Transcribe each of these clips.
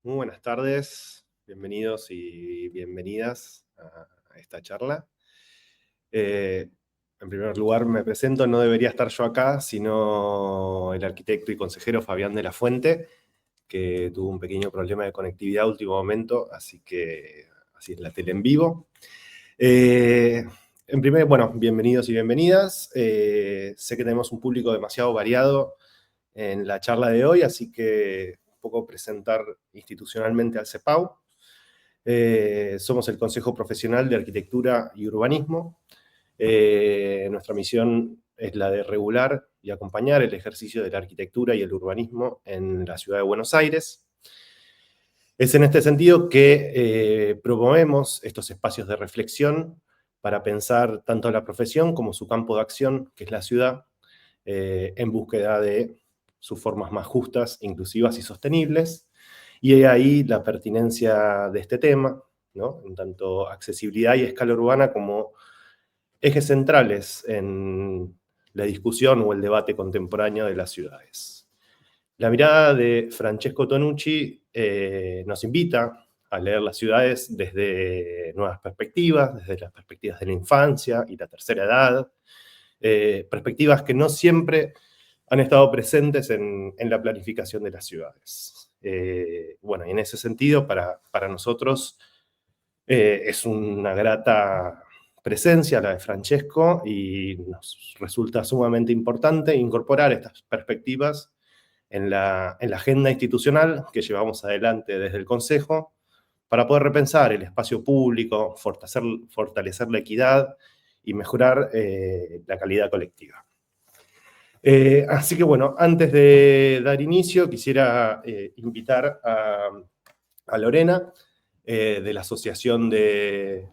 Muy buenas tardes, bienvenidos y bienvenidas a esta charla. En primer lugar me presento, no debería estar yo acá, sino el arquitecto y consejero Fabián de la Fuente, que tuvo un pequeño problema de conectividad a último momento, así es la tele en vivo. Bueno, bienvenidos y bienvenidas. Sé que tenemos un público demasiado variado en la charla de hoy, así que poco presentar institucionalmente al CEPAU. Somos el Consejo Profesional de Arquitectura y Urbanismo. Nuestra misión es la de regular y acompañar el ejercicio de la arquitectura y el urbanismo en la ciudad de Buenos Aires. Es en este sentido que promovemos estos espacios de reflexión para pensar tanto la profesión como su campo de acción, que es la ciudad, en búsqueda de sus formas más justas, inclusivas y sostenibles. Y ahí la pertinencia de este tema, ¿no? En tanto accesibilidad y escala urbana como ejes centrales en la discusión o el debate contemporáneo de las ciudades. La mirada de Francesco Tonucci nos invita a leer las ciudades desde nuevas perspectivas, desde las perspectivas de la infancia y la tercera edad, perspectivas que no siempre han estado presentes en la planificación de las ciudades. Bueno, y en ese sentido, para nosotros es una grata presencia la de Francesco y nos resulta sumamente importante incorporar estas perspectivas en la agenda institucional que llevamos adelante desde el Consejo para poder repensar el espacio público, fortalecer la equidad y mejorar la calidad colectiva. Así que bueno, antes de dar inicio, quisiera invitar a Lorena, de la Asociación de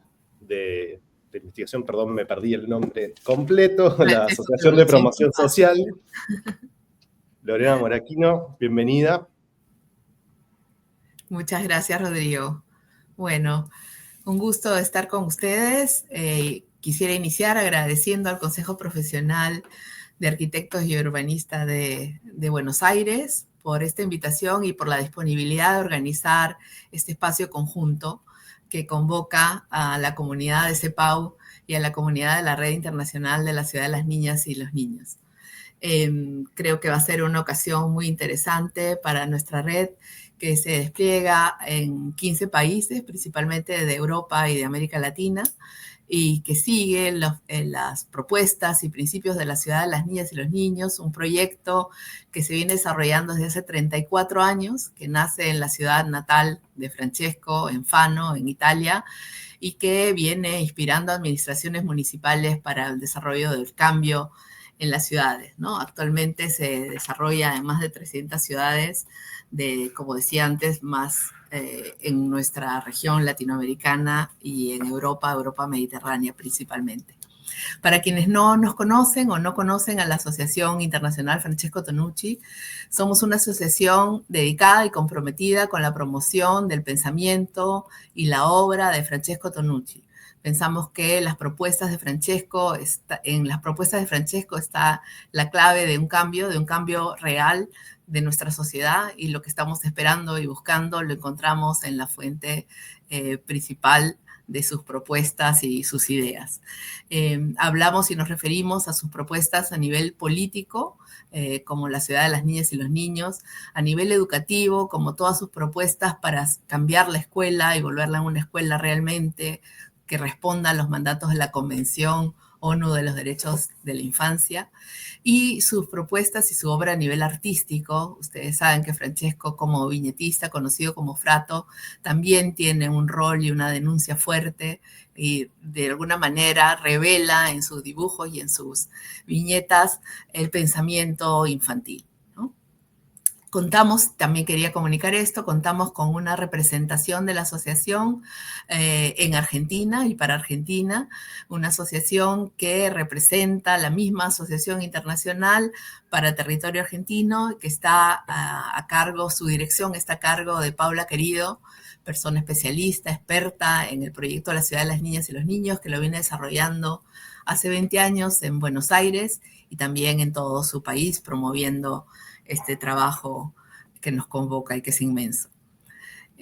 Investigación, perdón, me perdí el nombre completo, la Asociación de Promoción Social. Lorena Moraquino, bienvenida. Muchas gracias, Rodrigo. Bueno, un gusto estar con ustedes. Quisiera iniciar agradeciendo al Consejo Profesional de Arquitectos y Urbanistas de Buenos Aires por esta invitación y por la disponibilidad de organizar este espacio conjunto que convoca a la comunidad de CEPAU y a la comunidad de la Red Internacional de la Ciudad de las Niñas y los Niños. Creo que va a ser una ocasión muy interesante para nuestra red, que se despliega en 15 países, principalmente de Europa y de América Latina, y que sigue las propuestas y principios de la Ciudad de las Niñas y los Niños, un proyecto que se viene desarrollando desde hace 34 años, que nace en la ciudad natal de Francesco, en Fano, en Italia, y que viene inspirando a administraciones municipales para el desarrollo del cambio en las ciudades, ¿no? Actualmente se desarrolla en más de 300 ciudades, como decía antes, más en nuestra región latinoamericana y en Europa mediterránea principalmente. Para quienes no nos conocen o no conocen a la Asociación Internacional Francesco Tonucci, somos una asociación dedicada y comprometida con la promoción del pensamiento y la obra de Francesco Tonucci. Pensamos que en las propuestas de Francesco está la clave de un cambio real de nuestra sociedad, y lo que estamos esperando y buscando lo encontramos en la fuente principal de sus propuestas y sus ideas. Hablamos y nos referimos a sus propuestas a nivel político, como la Ciudad de las Niñas y los Niños, a nivel educativo, como todas sus propuestas para cambiar la escuela y volverla una escuela realmente que responda a los mandatos de la Convención ONU de los Derechos de la Infancia, y sus propuestas y su obra a nivel artístico. Ustedes saben que Francesco, como viñetista, conocido como Frato, también tiene un rol y una denuncia fuerte, y de alguna manera revela en sus dibujos y en sus viñetas el pensamiento infantil. También quería comunicar esto, contamos con una representación de la asociación en Argentina y para Argentina, una asociación que representa la misma asociación internacional para territorio argentino, que está a cargo, su dirección está a cargo de Paula Querido, persona especialista, experta en el proyecto de la Ciudad de las Niñas y los Niños, que lo viene desarrollando hace 20 años en Buenos Aires y también en todo su país, promoviendo este trabajo que nos convoca y que es inmenso.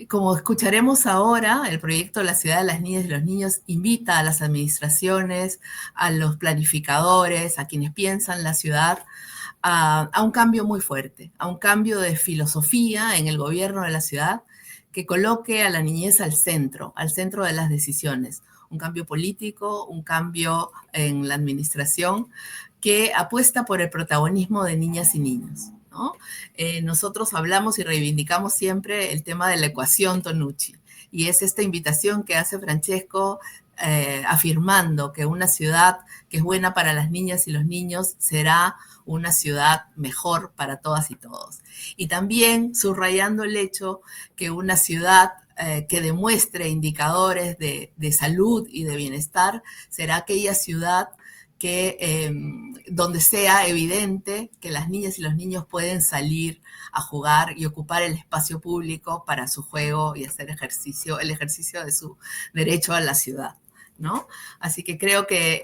Como escucharemos ahora, el proyecto de la Ciudad de las Niñas y los Niños invita a las administraciones, a los planificadores, a quienes piensan la ciudad, a un cambio muy fuerte, a un cambio de filosofía en el gobierno de la ciudad que coloque a la niñez al centro de las decisiones. Un cambio político, un cambio en la administración que apuesta por el protagonismo de niñas y niños, ¿no? Nosotros hablamos y reivindicamos siempre el tema de la ecuación Tonucci, y es esta invitación que hace Francesco afirmando que una ciudad que es buena para las niñas y los niños será una ciudad mejor para todas y todos. Y también subrayando el hecho que una ciudad que demuestre indicadores de salud y de bienestar será aquella ciudad que, donde sea evidente que las niñas y los niños pueden salir a jugar y ocupar el espacio público para su juego y hacer ejercicio, el ejercicio de su derecho a la ciudad, ¿no? Así que creo que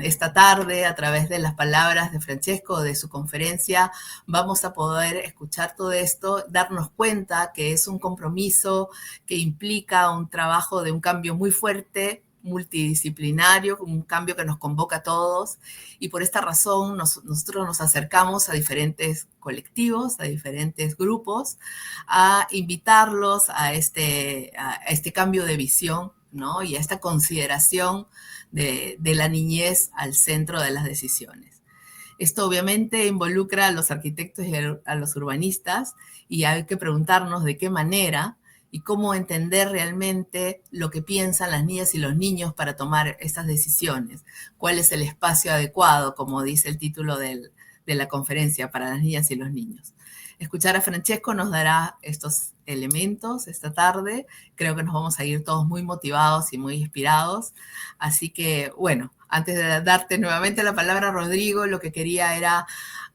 esta tarde, a través de las palabras de Francesco, de su conferencia, vamos a poder escuchar todo esto, darnos cuenta que es un compromiso que implica un trabajo de un cambio muy fuerte, multidisciplinario, un cambio que nos convoca a todos, y por esta razón nosotros nos acercamos a diferentes colectivos, a diferentes grupos, a invitarlos a este cambio de visión, ¿no? Y a esta consideración de la niñez al centro de las decisiones. Esto obviamente involucra a los arquitectos y a los urbanistas, y hay que preguntarnos de qué manera y cómo entender realmente lo que piensan las niñas y los niños para tomar estas decisiones. ¿Cuál es el espacio adecuado, como dice el título de la conferencia, para las niñas y los niños? Escuchar a Francesco nos dará estos elementos esta tarde. Creo que nos vamos a ir todos muy motivados y muy inspirados. Así que, bueno, antes de darte nuevamente la palabra, Rodrigo, lo que quería era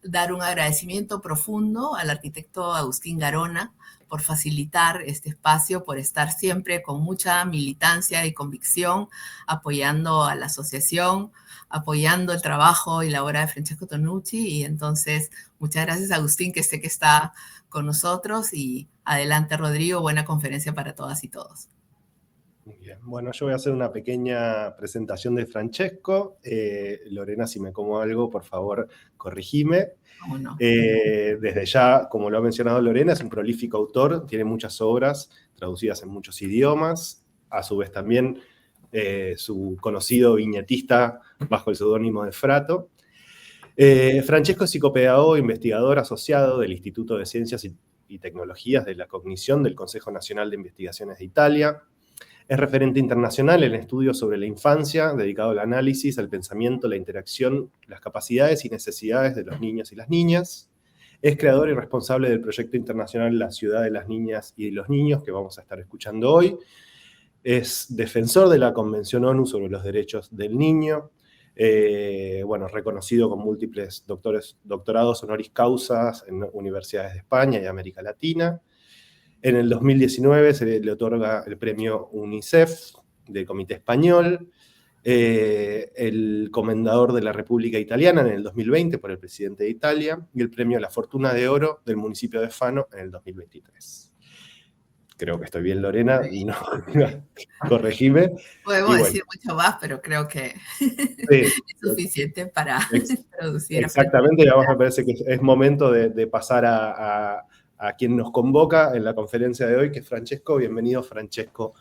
dar un agradecimiento profundo al arquitecto Agustín Garona por facilitar este espacio, por estar siempre con mucha militancia y convicción, apoyando a la asociación, apoyando el trabajo y la obra de Francesco Tonucci. Y entonces, muchas gracias, Agustín, que sé que está con nosotros. Y adelante, Rodrigo, buena conferencia para todas y todos. Muy bien. Bueno, yo voy a hacer una pequeña presentación de Francesco. Lorena, si me como algo, por favor, corregime. ¿Cómo no? Desde ya, como lo ha mencionado Lorena, es un prolífico autor, tiene muchas obras traducidas en muchos idiomas, a su vez también su conocido viñetista bajo el seudónimo de Frato. Francesco es psicopedagogo e investigador asociado del Instituto de Ciencias y Tecnologías de la Cognición del Consejo Nacional de Investigaciones de Italia. Es referente internacional en estudios sobre la infancia, dedicado al análisis, al pensamiento, la interacción, las capacidades y necesidades de los niños y las niñas. Es creador y responsable del proyecto internacional La Ciudad de las Niñas y de los Niños, que vamos a estar escuchando hoy. Es defensor de la Convención ONU sobre los Derechos del Niño. Bueno, reconocido con múltiples doctorados honoris causas en universidades de España y América Latina. En el 2019 se le otorga el premio UNICEF del Comité Español, el Comendador de la República Italiana en el 2020 por el presidente de Italia, y el premio La Fortuna de Oro del municipio de Fano en el 2023. Creo que estoy bien, Lorena, no, corregime. Podemos decir mucho más, pero creo que es suficiente para introducir. Exactamente, y además me parece que es momento de pasar a quien nos convoca en la conferencia de hoy, que es Francesco. Bienvenido, Francesco.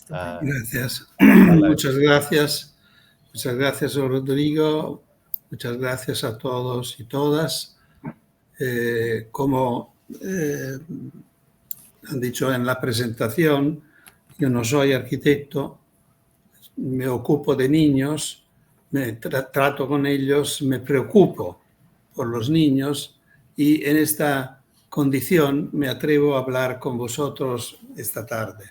Gracias. Muchas gracias. Muchas gracias, Rodrigo. Muchas gracias a todos y todas. Como han dicho en la presentación, yo no soy arquitecto, me ocupo de niños, me trato con ellos, me preocupo por los niños, y en esta condición me atrevo a hablar con vosotros esta tarde.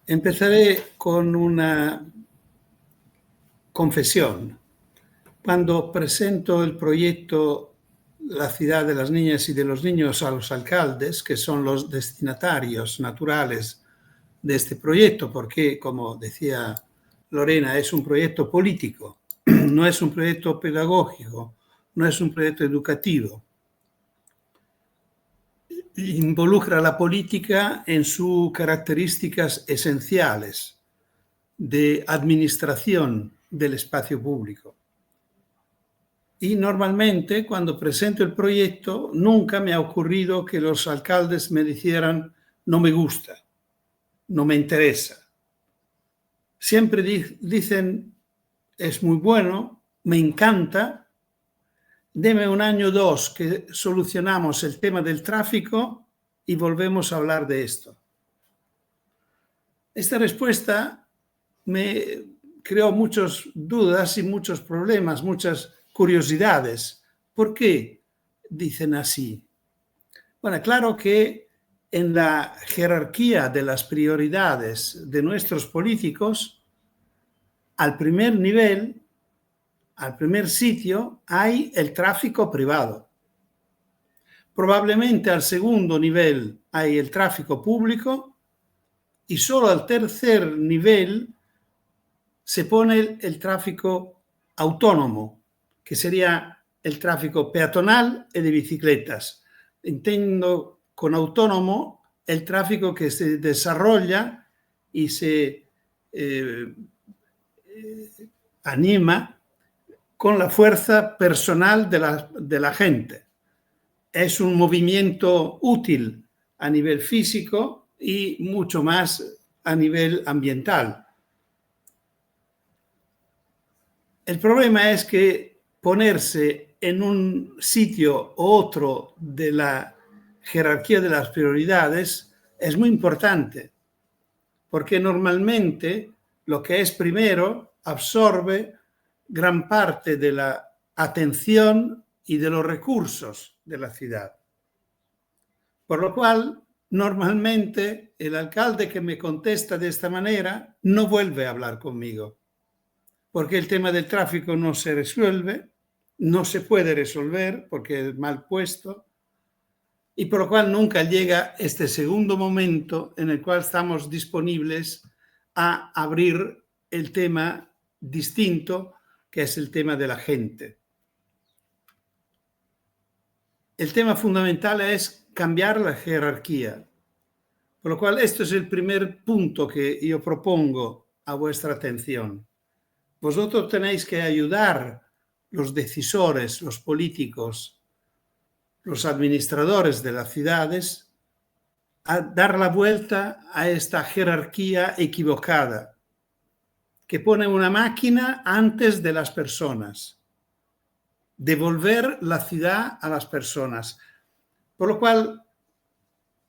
Empezaré con una confesión. Cuando presento el proyecto La Ciudad de las Niñas y de los Niños a los alcaldes, que son los destinatarios naturales de este proyecto, porque, como decía Lorena, es un proyecto político, no es un proyecto pedagógico, no es un proyecto educativo. Involucra la política en sus características esenciales de administración del espacio público. Y normalmente, cuando presento el proyecto, nunca me ha ocurrido que los alcaldes me dijeran no me gusta, no me interesa. Siempre dicen es muy bueno, me encanta, deme un año o dos que solucionamos el tema del tráfico y volvemos a hablar de esto. Esta respuesta me creó muchas dudas y muchos problemas, muchas curiosidades. ¿Por qué dicen así? Bueno, claro que en la jerarquía de las prioridades de nuestros políticos, al primer nivel, al primer sitio, hay el tráfico privado. Probablemente al segundo nivel hay el tráfico público y solo al tercer nivel se pone el tráfico autónomo, que sería el tráfico peatonal y de bicicletas. Entiendo con autónomo el tráfico que se desarrolla y se anima con la fuerza personal de la gente. Es un movimiento útil a nivel físico y mucho más a nivel ambiental. El problema es que ponerse en un sitio u otro de la jerarquía de las prioridades es muy importante, porque normalmente lo que es primero absorbe gran parte de la atención y de los recursos de la ciudad. Por lo cual, normalmente el alcalde que me contesta de esta manera no vuelve a hablar conmigo, porque el tema del tráfico no se resuelve, no se puede resolver porque es mal puesto, y por lo cual nunca llega este segundo momento en el cual estamos disponibles a abrir el tema distinto, que es el tema de la gente. El tema fundamental es cambiar la jerarquía, por lo cual esto es el primer punto que yo propongo a vuestra atención. Vosotros tenéis que ayudar los decisores, los políticos, los administradores de las ciudades a dar la vuelta a esta jerarquía equivocada, que pone una máquina antes de las personas, devolver la ciudad a las personas. Por lo cual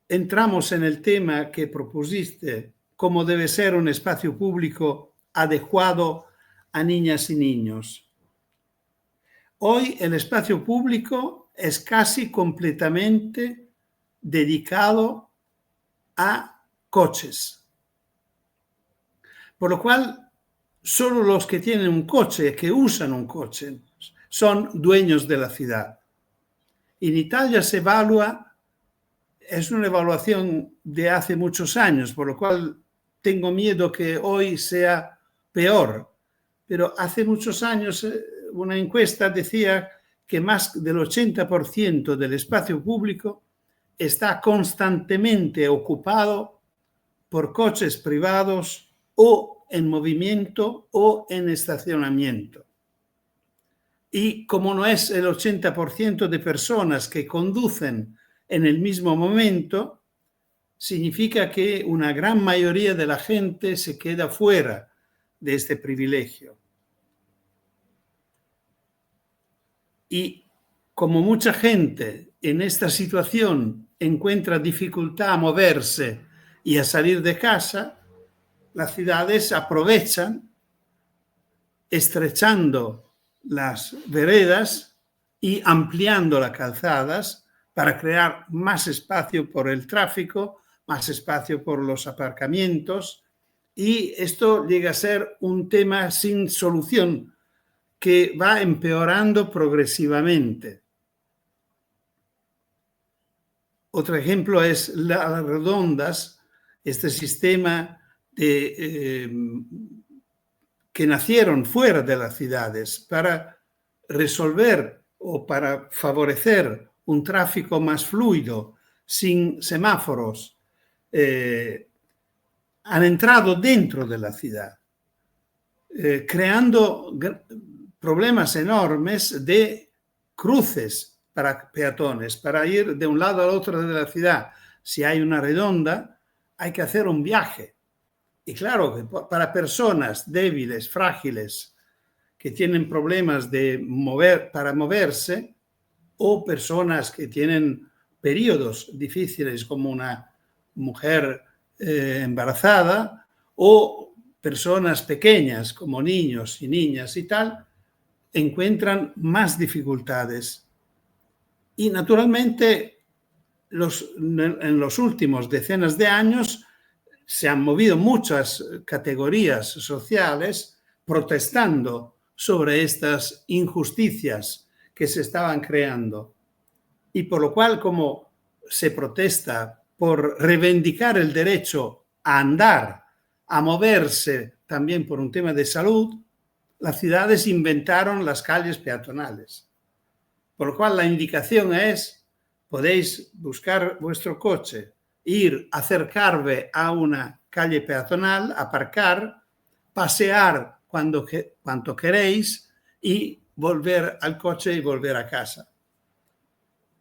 entramos en el tema que propusiste, cómo debe ser un espacio público adecuado a niñas y niños. Hoy el espacio público es casi completamente dedicado a coches. Por lo cual, solo los que tienen un coche, que usan un coche, son dueños de la ciudad. En Italia se evalúa, es una evaluación de hace muchos años, por lo cual tengo miedo que hoy sea peor. Pero hace muchos años una encuesta decía que más del 80% del espacio público está constantemente ocupado por coches privados o en movimiento o en estacionamiento. Y como no es el 80% de personas que conducen en el mismo momento, significa que una gran mayoría de la gente se queda fuera de este privilegio. Y como mucha gente en esta situación encuentra dificultad a moverse y a salir de casa, las ciudades aprovechan estrechando las veredas y ampliando las calzadas para crear más espacio por el tráfico, más espacio por los aparcamientos, y esto llega a ser un tema sin solución que va empeorando progresivamente. Otro ejemplo es las redondas, este sistema que nacieron fuera de las ciudades para resolver o para favorecer un tráfico más fluido, sin semáforos, han entrado dentro de la ciudad, creando problemas enormes de cruces para peatones, para ir de un lado al otro de la ciudad. Si hay una redonda, hay que hacer un viaje. Y claro, para personas débiles, frágiles, que tienen problemas para moverse, o personas que tienen periodos difíciles como una mujer embarazada o personas pequeñas como niños y niñas y tal, encuentran más dificultades. Y naturalmente en los últimos decenas de años se han movido muchas categorías sociales protestando sobre estas injusticias que se estaban creando. Y por lo cual, como se protesta por reivindicar el derecho a andar, a moverse también por un tema de salud, las ciudades inventaron las calles peatonales. Por lo cual la indicación es, podéis buscar vuestro coche, ir, acercarme a una calle peatonal, aparcar, pasear cuanto queréis y volver al coche y volver a casa.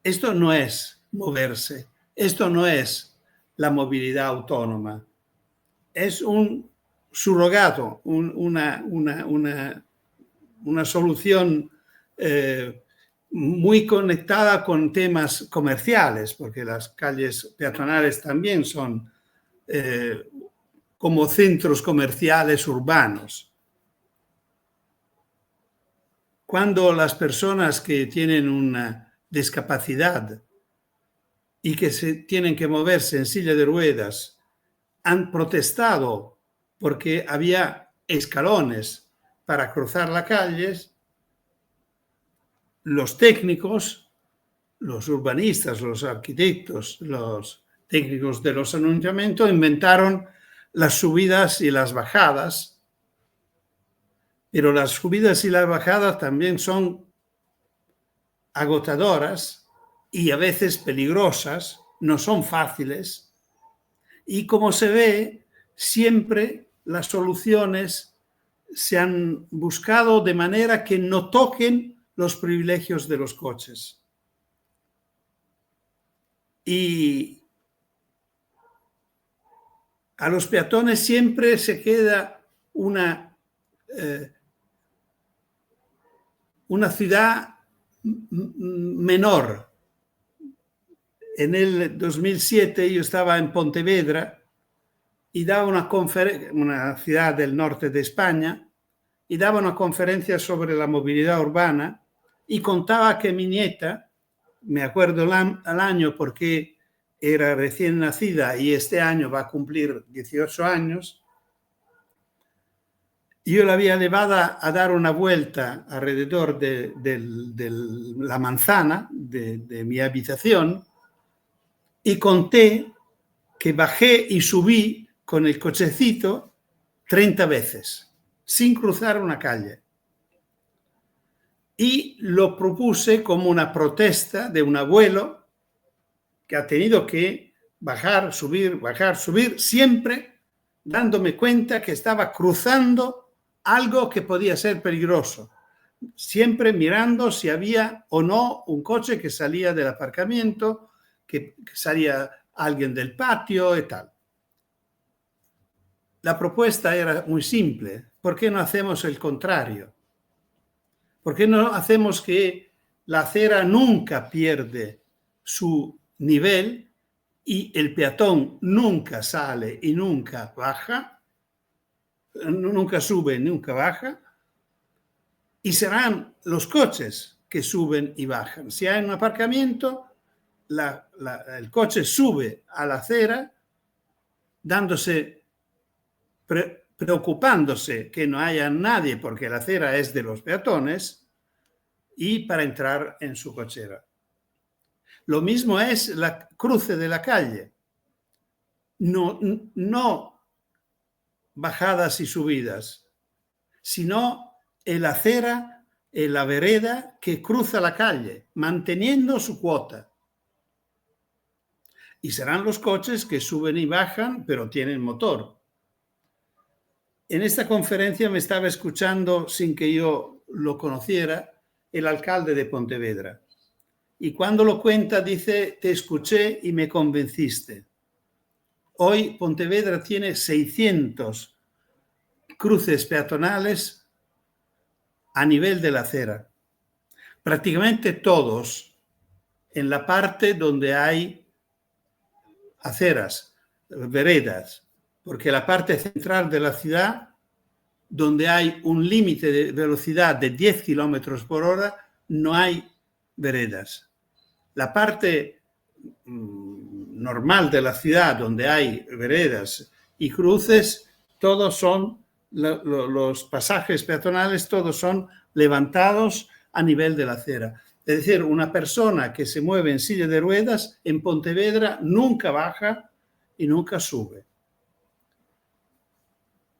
Esto no es moverse, esto no es la movilidad autónoma, es un surrogato, una solución muy conectada con temas comerciales, porque las calles peatonales también son como centros comerciales urbanos. Cuando las personas que tienen una discapacidad y que se tienen que moverse en silla de ruedas han protestado porque había escalones para cruzar las calles, los técnicos, los urbanistas, los arquitectos, los técnicos de los ayuntamientos inventaron las subidas y las bajadas, pero las subidas y las bajadas también son agotadoras y a veces peligrosas, no son fáciles, y como se ve, siempre las soluciones se han buscado de manera que no toquen los privilegios de los coches. Y a los peatones siempre se queda una ciudad menor. En el 2007 yo estaba en Pontevedra y daba una ciudad del norte de España, y daba una conferencia sobre la movilidad urbana y contaba que mi nieta, me acuerdo al año porque era recién nacida y este año va a cumplir 18 años, yo la había llevada a dar una vuelta alrededor de la manzana de mi habitación y conté que bajé y subí con el cochecito 30 veces, sin cruzar una calle. Y lo propuse como una protesta de un abuelo que ha tenido que bajar, subir, siempre dándome cuenta que estaba cruzando algo que podía ser peligroso, siempre mirando si había o no un coche que salía del aparcamiento, que salía alguien del patio y tal. La propuesta era muy simple. ¿Por qué no hacemos el contrario? ¿Por qué no hacemos que la acera nunca pierde su nivel y el peatón nunca sale y nunca baja, nunca sube, nunca baja, y serán los coches que suben y bajan? Si hay un aparcamiento, el coche sube a la acera preocupándose que no haya nadie porque la acera es de los peatones y para entrar en su cochera. Lo mismo es la cruce de la calle. No bajadas y subidas, sino la acera, la vereda que cruza la calle, manteniendo su cuota. Y serán los coches que suben y bajan, pero tienen motor. En esta conferencia me estaba escuchando, sin que yo lo conociera, el alcalde de Pontevedra. Y cuando lo cuenta dice, te escuché y me convenciste. Hoy Pontevedra tiene 600 cruces peatonales a nivel de la acera. Prácticamente todos en la parte donde hay aceras, veredas, porque la parte central de la ciudad, donde hay un límite de velocidad de 10 kilómetros por hora, no hay veredas. La parte normal de la ciudad, donde hay veredas y cruces, todos son, los pasajes peatonales, todos son levantados a nivel de la acera. Es decir, una persona que se mueve en silla de ruedas en Pontevedra nunca baja y nunca sube.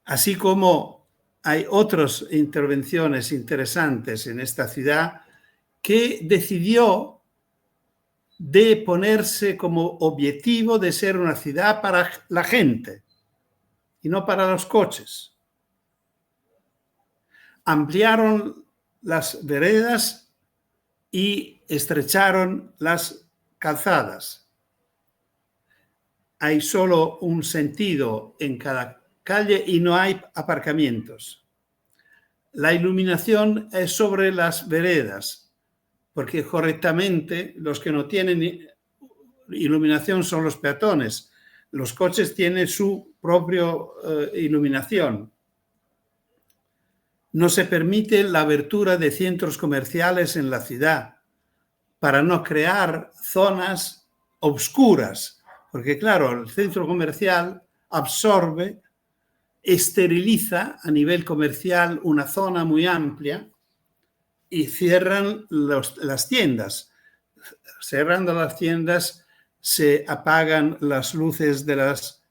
Así como hay otras intervenciones interesantes en esta ciudad que decidió de ponerse como objetivo de ser una ciudad para la gente y no para los coches. Ampliaron las veredas y estrecharon las calzadas. Hay solo un sentido en cada calle y no hay aparcamientos. La iluminación es sobre las veredas, porque correctamente los que no tienen iluminación son los peatones. Los coches tienen su propia iluminación. No se permite la abertura de centros comerciales en la ciudad para no crear zonas obscuras, porque claro, el centro comercial absorbe, esteriliza a nivel comercial una zona muy amplia y cierran las tiendas. Cerrando las tiendas se apagan las luces de las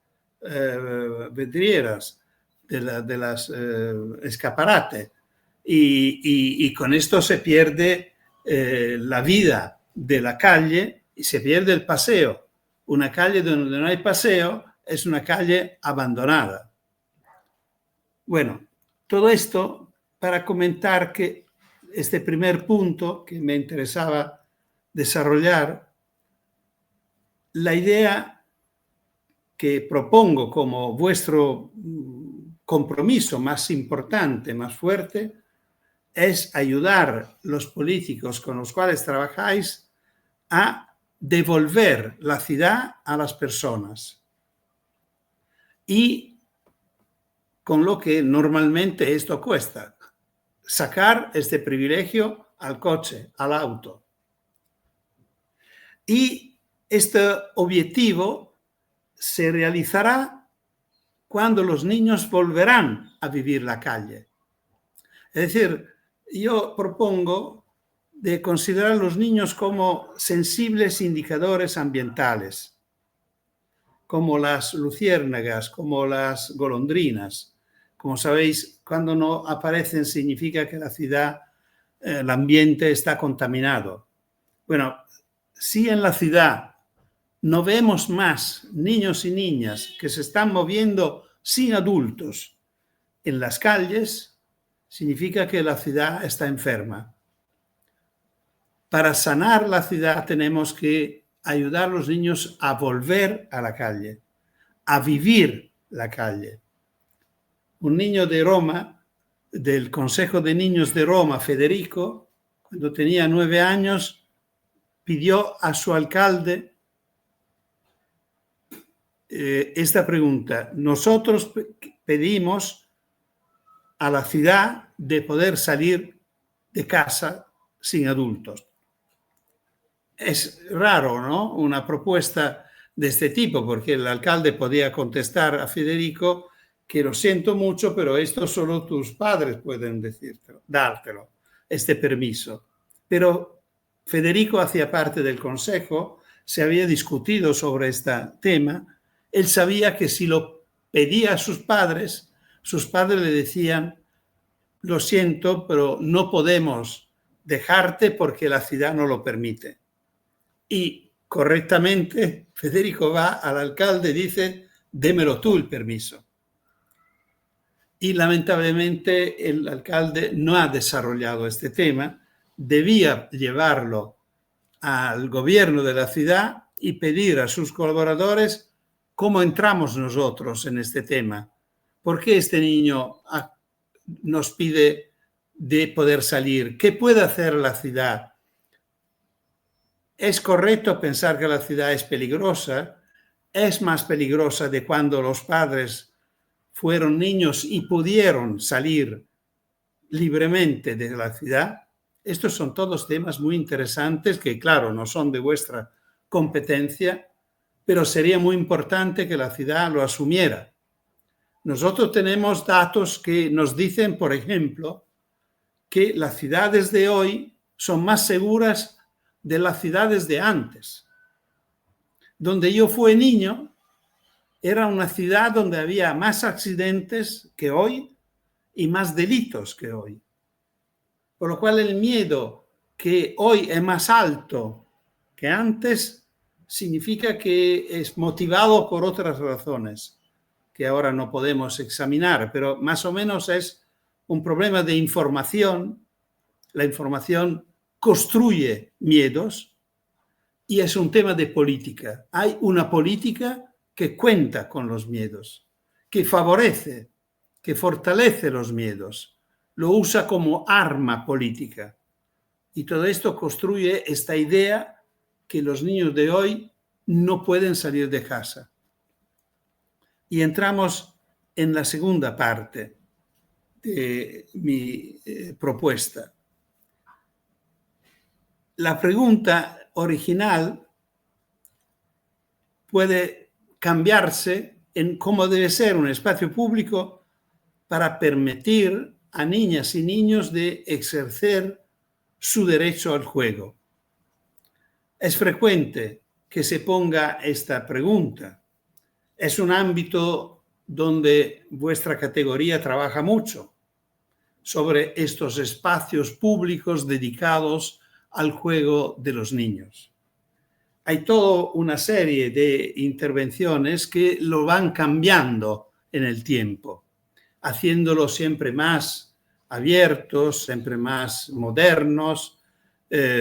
vidrieras, de las escaparate, y con esto se pierde la vida de la calle y se pierde el paseo. Una calle donde no hay paseo es una calle abandonada. Bueno, todo esto para comentar que este primer punto que me interesaba desarrollar, la idea que propongo como vuestro compromiso más importante, más fuerte, es ayudar a los políticos con los cuales trabajáis a devolver la ciudad a las personas. Y con lo que normalmente esto cuesta, sacar este privilegio al coche, al auto. Y este objetivo se realizará cuando los niños volverán a vivir la calle. Es decir, yo propongo de considerar a los niños como sensibles indicadores ambientales, como las luciérnagas, como las golondrinas. Como sabéis, cuando no aparecen significa que la ciudad, el ambiente está contaminado. Bueno, si en la ciudad no vemos más niños y niñas que se están moviendo sin adultos en las calles, significa que la ciudad está enferma. Para sanar la ciudad tenemos que ayudar a los niños a volver a la calle, a vivir la calle. Un niño de Roma, del Consejo de Niños de Roma, Federico, cuando tenía 9 años, pidió a su alcalde esta pregunta. Nosotros pedimos a la ciudad de poder salir de casa sin adultos. Es raro, ¿no? Una propuesta de este tipo, porque el alcalde podía contestar a Federico que lo siento mucho, pero esto solo tus padres pueden decírtelo, dártelo, este permiso. Pero Federico hacía parte del consejo, se había discutido sobre este tema. Él sabía que si lo pedía a sus padres le decían, lo siento, pero no podemos dejarte porque la ciudad no lo permite. Y correctamente Federico va al alcalde y dice, démelo tú el permiso. Y lamentablemente el alcalde no ha desarrollado este tema, debía llevarlo al gobierno de la ciudad y pedir a sus colaboradores cómo entramos nosotros en este tema. ¿Por qué este niño nos pide de poder salir? ¿Qué puede hacer la ciudad? es correcto pensar que la ciudad es peligrosa. Es más peligrosa de cuando los padres fueron niños y pudieron salir libremente de la ciudad. Estos son todos temas muy interesantes que, claro, no son de vuestra competencia, pero sería muy importante que la ciudad lo asumiera. Nosotros tenemos datos que nos dicen, por ejemplo, que las ciudades de hoy son más seguras de las ciudades de antes. Donde yo fui niño, era una ciudad donde había más accidentes que hoy y más delitos que hoy. Por lo cual el miedo que hoy es más alto que antes significa que es motivado por otras razones que ahora no podemos examinar, pero más o menos es un problema de información. La información construye miedos y es un tema de política. Hay una política que cuenta con los miedos, que favorece, que fortalece los miedos, lo usa como arma política. Y todo esto construye esta idea que los niños de hoy no pueden salir de casa. Y entramos en la segunda parte de mi propuesta. La pregunta original puede cambiarse en cómo debe ser un espacio público para permitir a niñas y niños de ejercer su derecho al juego. Es frecuente que se ponga esta pregunta. Es un ámbito donde vuestra categoría trabaja mucho sobre estos espacios públicos dedicados al juego de los niños. Hay toda una serie de intervenciones que lo van cambiando en el tiempo, haciéndolo siempre más abiertos, siempre más modernos,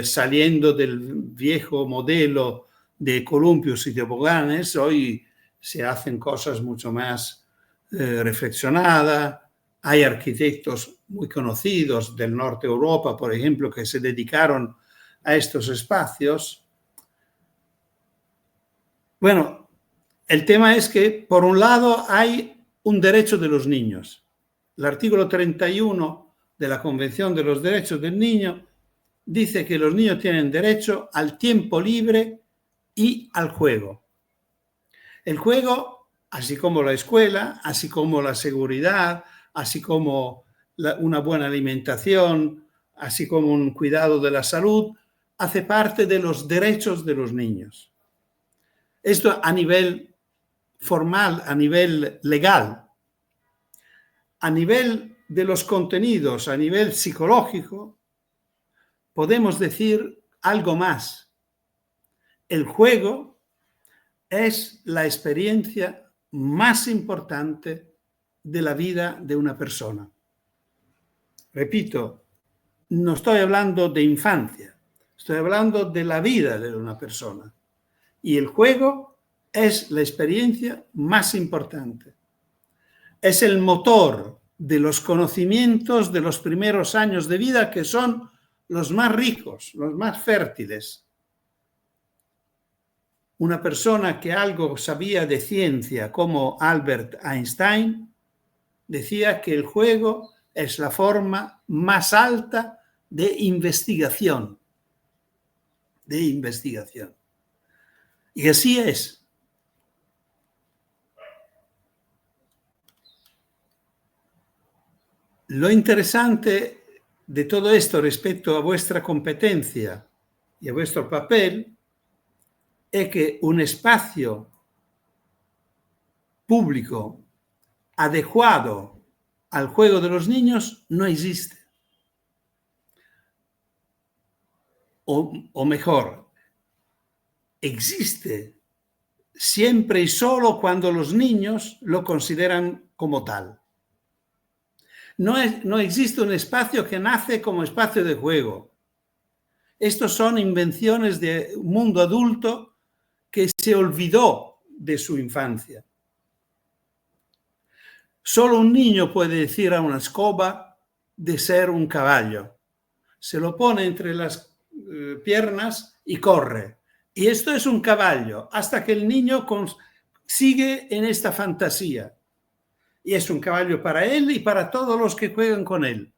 saliendo del viejo modelo de columpios y toboganes. Hoy se hacen cosas mucho más reflexionadas. Hay arquitectos muy conocidos del norte de Europa, por ejemplo, que se dedicaron a estos espacios. Bueno, el tema es que, por un lado, hay un derecho de los niños. El artículo 31 de la Convención de los Derechos del Niño dice que los niños tienen derecho al tiempo libre y al juego. El juego, así como la escuela, así como la seguridad, así como una buena alimentación, así como un cuidado de la salud, hace parte de los derechos de los niños. Esto a nivel formal, a nivel legal. A nivel de los contenidos, a nivel psicológico, podemos decir algo más. El juego es la experiencia más importante de la vida de una persona. Repito, no estoy hablando de infancia, estoy hablando de la vida de una persona. Y el juego es la experiencia más importante. Es el motor de los conocimientos de los primeros años de vida, que son los más ricos, los más fértiles. Una persona que algo sabía de ciencia, como Albert Einstein, decía que el juego es la forma más alta de investigación. Y así es. Lo interesante de todo esto respecto a vuestra competencia y a vuestro papel es que un espacio público adecuado al juego de los niños no existe. O mejor, existe siempre y solo cuando los niños lo consideran como tal. No existe un espacio que nace como espacio de juego. Estos son invenciones de un mundo adulto que se olvidó de su infancia. Solo un niño puede decir a una escoba de ser un caballo. Se lo pone entre las piernas y corre. Y esto es un caballo, hasta que el niño sigue en esta fantasía. Y es un caballo para él y para todos los que juegan con él.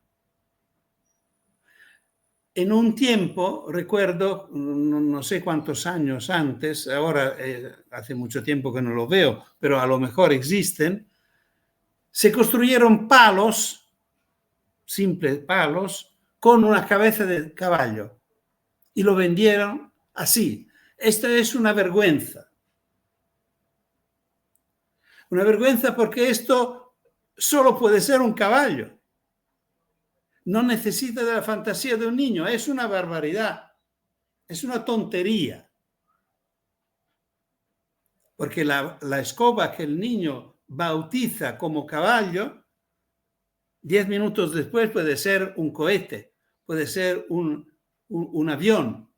En un tiempo, recuerdo, no sé cuántos años antes, ahora hace mucho tiempo que no lo veo, pero a lo mejor existen, se construyeron palos, simples palos, con una cabeza de caballo y lo vendieron así. Esto es una vergüenza. Una vergüenza porque esto solo puede ser un caballo. No necesita de la fantasía de un niño. Es una barbaridad. Es una tontería. Porque la escoba que el niño bautiza como caballo, 10 minutos después puede ser un cohete, puede ser un avión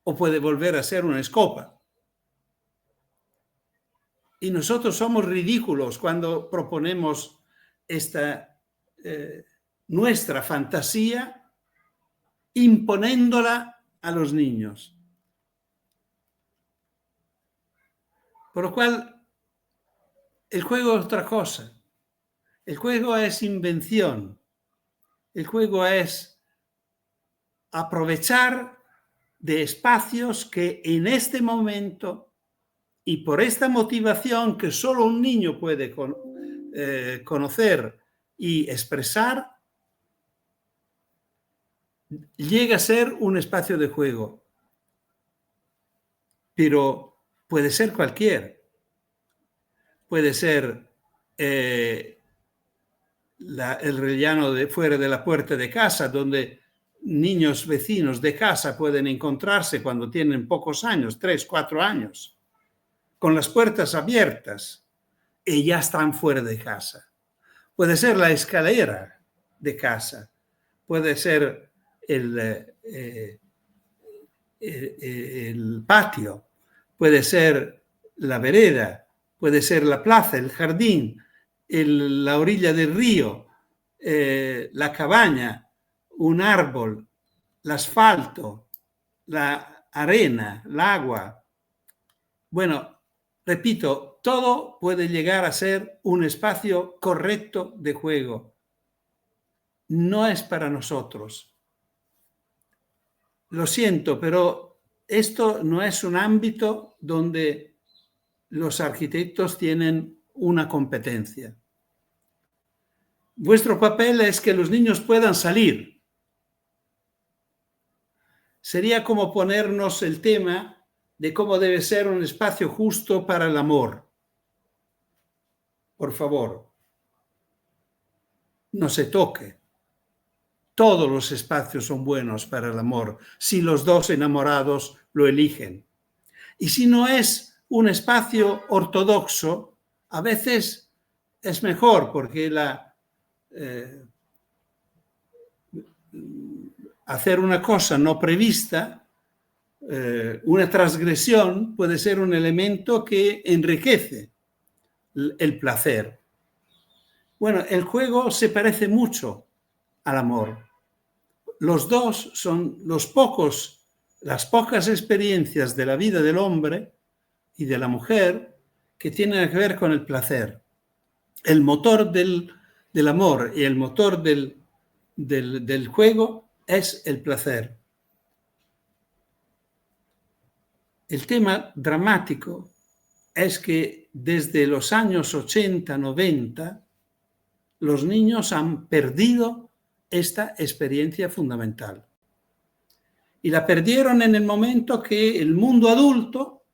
o puede volver a ser una escoba. Y nosotros somos ridículos cuando proponemos esta nuestra fantasía imponiéndola a los niños. Por lo cual, el juego es otra cosa. El juego es invención. El juego es aprovechar de espacios que en este momento y por esta motivación que solo un niño puede conocer y expresar, llega a ser un espacio de juego. Pero puede ser cualquier. Puede ser el rellano de fuera de la puerta de casa, donde niños vecinos de casa pueden encontrarse cuando tienen pocos años, 3, 4 años, con las puertas abiertas y ya están fuera de casa. Puede ser la escalera de casa, puede ser el patio, puede ser la vereda, puede ser la plaza, el jardín, la orilla del río, la cabaña, un árbol, el asfalto, la arena, el agua. Bueno, repito, todo puede llegar a ser un espacio correcto de juego. No es para nosotros. Lo siento, pero esto no es un ámbito donde los arquitectos tienen una competencia. Vuestro papel es que los niños puedan salir. Sería como ponernos el tema de cómo debe ser un espacio justo para el amor. Por favor, no se toque. Todos los espacios son buenos para el amor, si los dos enamorados lo eligen. Y si no es un espacio ortodoxo, a veces es mejor, porque hacer una cosa no prevista, una transgresión, puede ser un elemento que enriquece el placer. Bueno, el juego se parece mucho al amor. Los dos son las pocas experiencias de la vida del hombre y de la mujer que tienen que ver con el placer. El motor del amor y el motor del juego es el placer. El tema dramático es que desde los años 80, 90, los niños han perdido esta experiencia fundamental. Y la perdieron en el momento que el mundo adulto,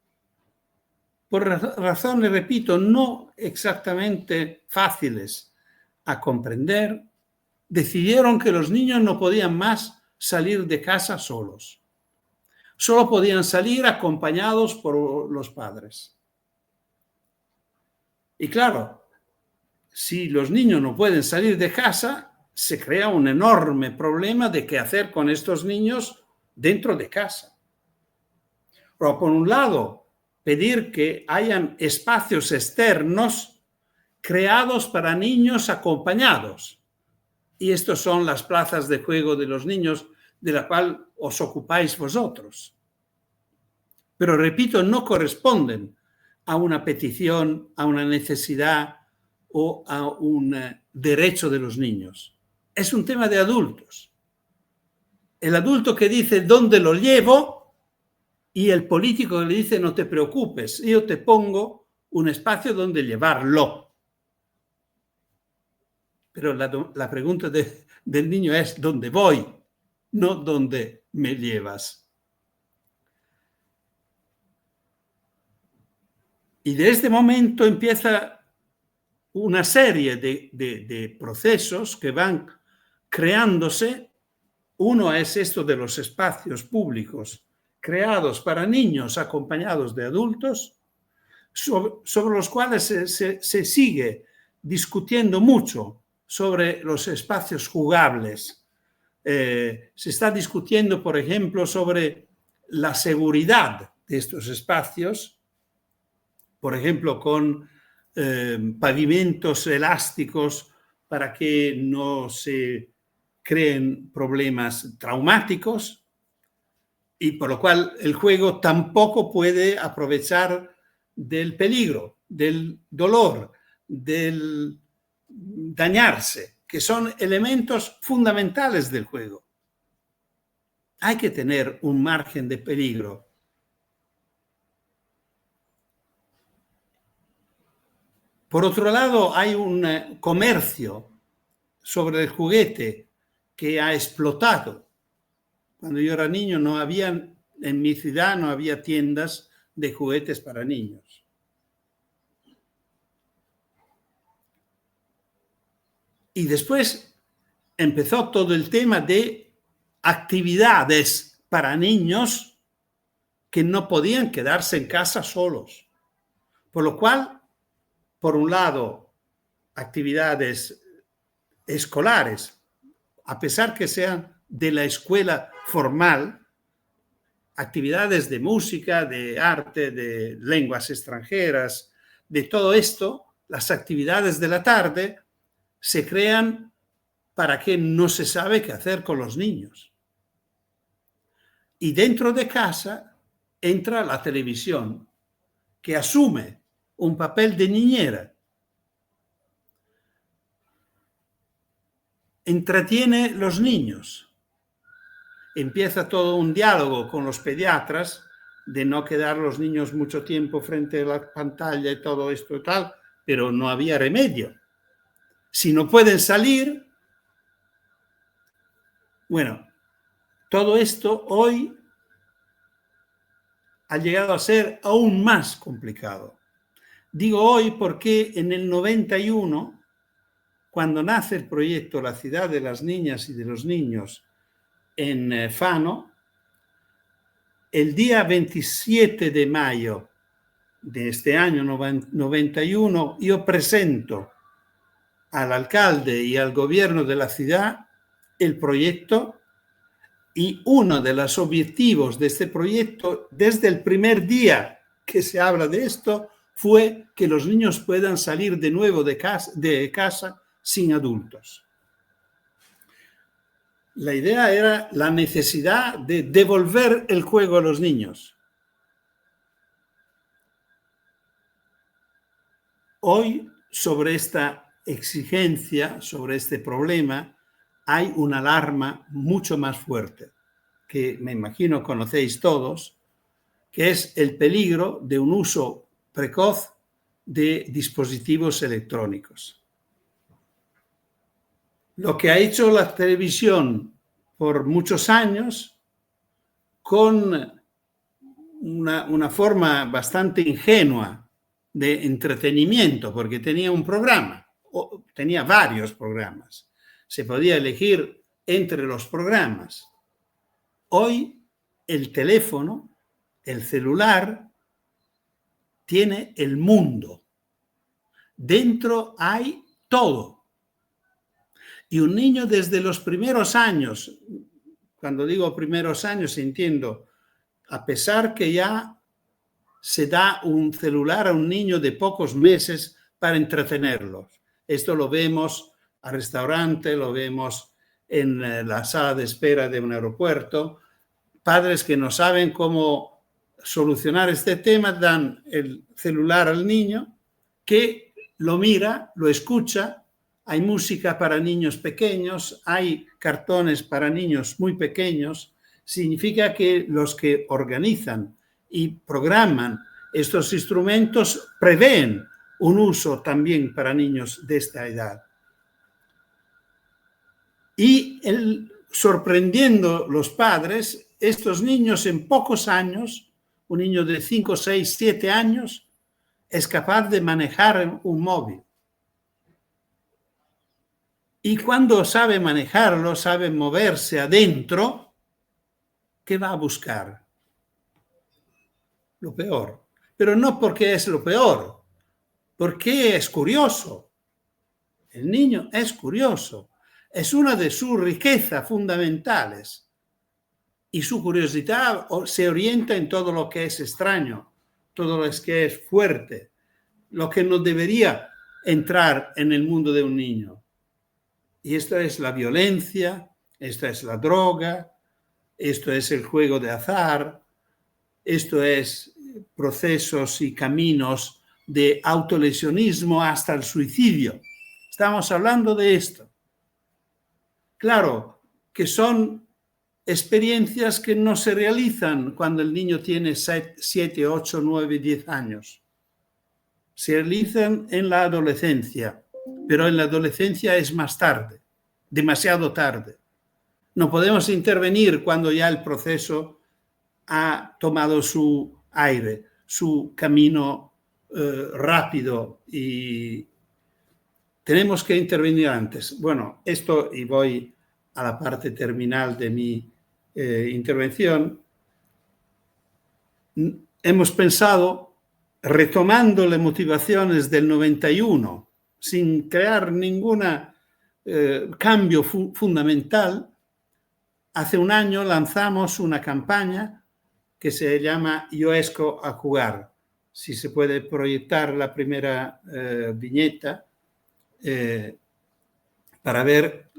por razones, repito, no exactamente fáciles a comprender, decidieron que los niños no podían más salir de casa solos. Solo podían salir acompañados por los padres. Y claro, si los niños no pueden salir de casa, se crea un enorme problema de qué hacer con estos niños dentro de casa. Pero por un lado, pedir que hayan espacios externos creados para niños acompañados. Y estos son las plazas de juego de los niños de la cual os ocupáis vosotros. Pero repito, no corresponden a una petición, a una necesidad o a un derecho de los niños. Es un tema de adultos. El adulto que dice dónde lo llevo y el político que le dice no te preocupes, yo te pongo un espacio donde llevarlo. Pero la pregunta del niño es ¿dónde voy? No ¿dónde me llevas? Y de este momento empieza una serie de procesos que van creándose. Uno es esto de los espacios públicos creados para niños acompañados de adultos, sobre los cuales se sigue discutiendo mucho sobre los espacios jugables. Se está discutiendo, por ejemplo, sobre la seguridad de estos espacios, por ejemplo, con pavimentos elásticos para que no se creen problemas traumáticos y por lo cual el juego tampoco puede aprovechar del peligro, del dolor, del dañarse, que son elementos fundamentales del juego. Hay que tener un margen de peligro. Por otro lado, hay un comercio sobre el juguete que ha explotado. Cuando yo era niño en mi ciudad no había tiendas de juguetes para niños. Y después empezó todo el tema de actividades para niños que no podían quedarse en casa solos. Por lo cual, por un lado, actividades escolares, a pesar que sean de la escuela formal, actividades de música, de arte, de lenguas extranjeras, de todo esto, las actividades de la tarde se crean para que no se sabe qué hacer con los niños. Y dentro de casa entra la televisión, que asume un papel de niñera. Entretiene los niños. Empieza todo un diálogo con los pediatras de no quedar los niños mucho tiempo frente a la pantalla y todo esto y tal, pero no había remedio. Si no pueden salir, bueno, todo esto hoy ha llegado a ser aún más complicado. Digo hoy porque en el 91, cuando nace el proyecto La Ciudad de las Niñas y de los Niños en Fano, el día 27 de mayo de este año 91, yo presento al alcalde y al gobierno de la ciudad el proyecto, y uno de los objetivos de este proyecto, desde el primer día que se habla de esto, fue que los niños puedan salir de nuevo de casa sin adultos. La idea era la necesidad de devolver el juego a los niños. Hoy, sobre esta exigencia, sobre este problema, hay una alarma mucho más fuerte, que me imagino conocéis todos, que es el peligro de un uso precoz de dispositivos electrónicos. Lo que ha hecho la televisión por muchos años, con una forma bastante ingenua de entretenimiento, porque tenía un programa, o tenía varios programas. Se podía elegir entre los programas. Hoy el teléfono, el celular, tiene el mundo. Dentro hay todo. Y un niño desde los primeros años, cuando digo primeros años entiendo, a pesar que ya se da un celular a un niño de pocos meses para entretenerlo. Esto lo vemos al restaurante, lo vemos en la sala de espera de un aeropuerto, padres que no saben cómo solucionar este tema, dan el celular al niño, que lo mira, lo escucha, hay música para niños pequeños, hay cartones para niños muy pequeños. Significa que los que organizan y programan estos instrumentos prevén un uso también para niños de esta edad. Y sorprendiendo los padres, estos niños en pocos años, un niño de 5, 6, 7 años, es capaz de manejar un móvil. Y cuando sabe manejarlo, sabe moverse adentro, ¿qué va a buscar? Lo peor. Pero no porque es lo peor, porque es curioso. El niño es curioso. Es una de sus riquezas fundamentales. Y su curiosidad se orienta en todo lo que es extraño, todo lo que es fuerte, lo que no debería entrar en el mundo de un niño. Y esto es la violencia, esto es la droga, esto es el juego de azar, esto es procesos y caminos de autolesionismo hasta el suicidio. Estamos hablando de esto. Claro que experiencias que no se realizan cuando el niño tiene 7, 8, 9, 10 años. Se realizan en la adolescencia, pero en la adolescencia es más tarde, demasiado tarde. No podemos intervenir cuando ya el proceso ha tomado su aire, su camino rápido, y tenemos que intervenir antes. Bueno, esto, y voy a la parte terminal de mi intervención. Hemos pensado, retomando las motivaciones del 91, sin crear ningún cambio fundamental, hace un año lanzamos una campaña que se llama Yo esco a jugar. Si se puede proyectar la primera viñeta para ver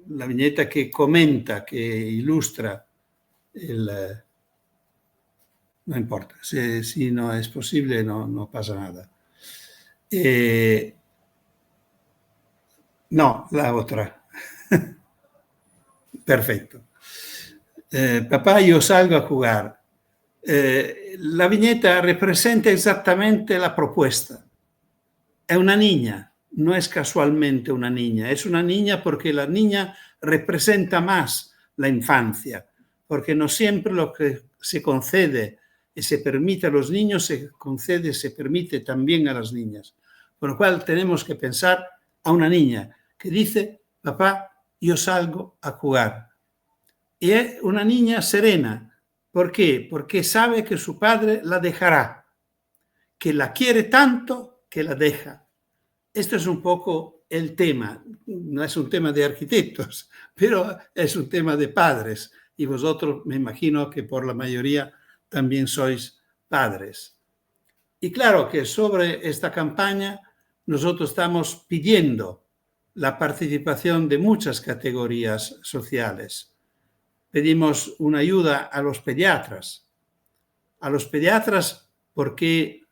la viñeta que comenta, que ilustra no importa, si no es posible no pasa nada. No, la otra. Perfecto. Papá, yo salgo a jugar. La viñeta representa exactamente la propuesta. Es una niña, no es casualmente una niña, es una niña porque la niña representa más la infancia, porque no siempre lo que se concede y se permite a los niños se concede y se permite también a las niñas. Por lo cual tenemos que pensar a una niña que dice, papá, yo salgo a jugar. Y es una niña serena. ¿Por qué? Porque sabe que su padre la dejará, que la quiere tanto que la deja. Esto es un poco el tema. No es un tema de arquitectos, pero es un tema de padres. Y vosotros, me imagino que por la mayoría también sois padres. Y claro que sobre esta campaña nosotros estamos pidiendo la participación de muchas categorías sociales. Pedimos una ayuda a los pediatras porque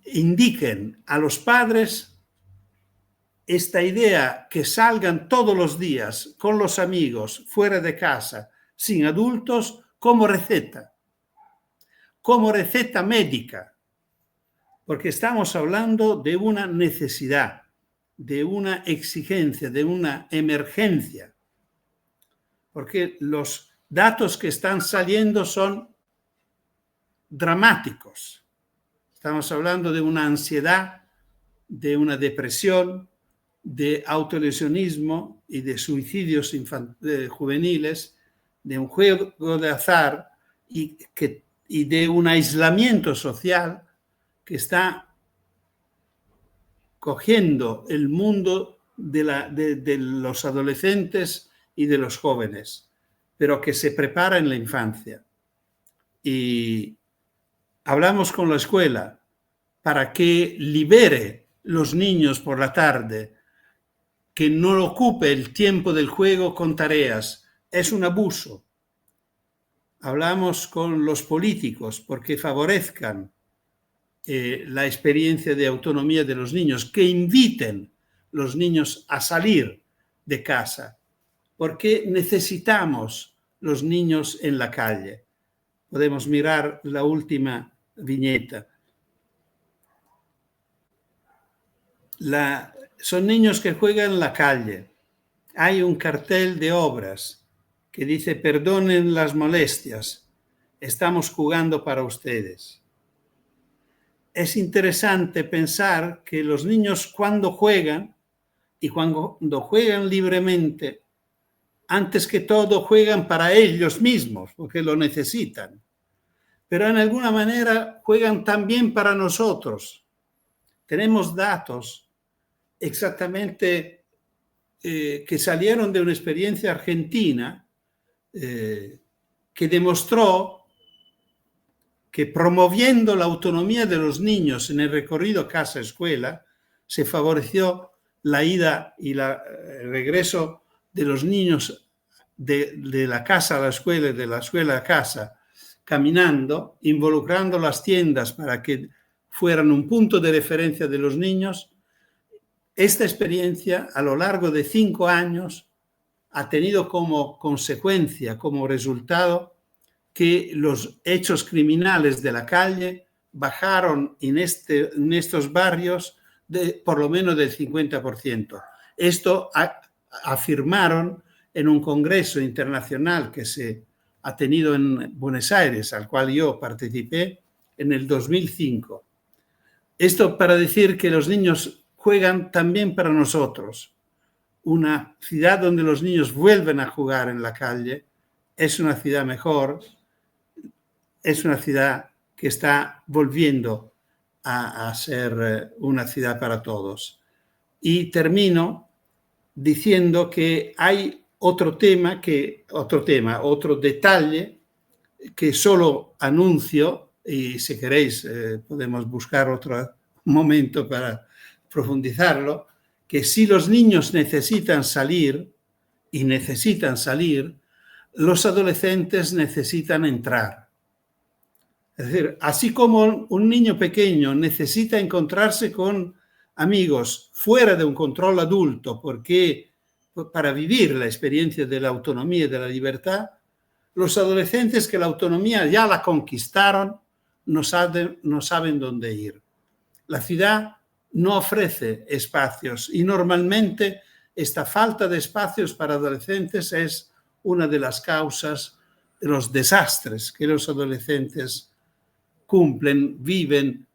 indiquen a los padres esta idea que salgan todos los días con los amigos, fuera de casa, sin adultos, como receta médica, porque estamos hablando de una necesidad, de una exigencia, de una emergencia, porque los datos que están saliendo son dramáticos. Estamos hablando de una ansiedad, de una depresión, de autolesionismo y de suicidios juveniles, de un juego de azar y de un aislamiento social que está cogiendo el mundo de los adolescentes y de los jóvenes, pero que se prepara en la infancia. Y hablamos con la escuela para que libere los niños por la tarde que no ocupe el tiempo del juego con tareas. Es un abuso. Hablamos con los políticos porque favorezcan la experiencia de autonomía de los niños, que inviten los niños a salir de casa, porque necesitamos los niños en la calle. Podemos mirar la última viñeta. Son niños que juegan en la calle. Hay un cartel de obras que dice: perdonen las molestias, estamos jugando para ustedes. Es interesante pensar que los niños, cuando juegan, y cuando juegan libremente, antes que todo juegan para ellos mismos, porque lo necesitan. Pero en alguna manera juegan también para nosotros. Tenemos datos exactamente que salieron de una experiencia argentina que demostró que promoviendo la autonomía de los niños en el recorrido casa-escuela, se favoreció la ida y el regreso de los niños de la casa a la escuela y de la escuela a casa, caminando, involucrando las tiendas para que fueran un punto de referencia de los niños. Esta experiencia, a lo largo de 5 años, ha tenido como consecuencia, como resultado, que los hechos criminales de la calle bajaron en estos barrios por lo menos del 50%. Esto afirmaron en un congreso internacional que se ha tenido en Buenos Aires, al cual yo participé en el 2005. Esto para decir que los niños juegan también para nosotros. Una ciudad donde los niños vuelven a jugar en la calle es una ciudad mejor, es una ciudad que está volviendo a ser una ciudad para todos. Y termino diciendo que hay otro detalle que solo anuncio, y si queréis podemos buscar otro momento para profundizarlo, que si los niños necesitan salir, los adolescentes necesitan entrar. Es decir, así como un niño pequeño necesita encontrarse con amigos fuera de un control adulto para vivir la experiencia de la autonomía y de la libertad, los adolescentes que la autonomía ya la conquistaron no saben dónde ir. La ciudad no ofrece espacios y normalmente esta falta de espacios para adolescentes es una de las causas de los desastres que los adolescentes viven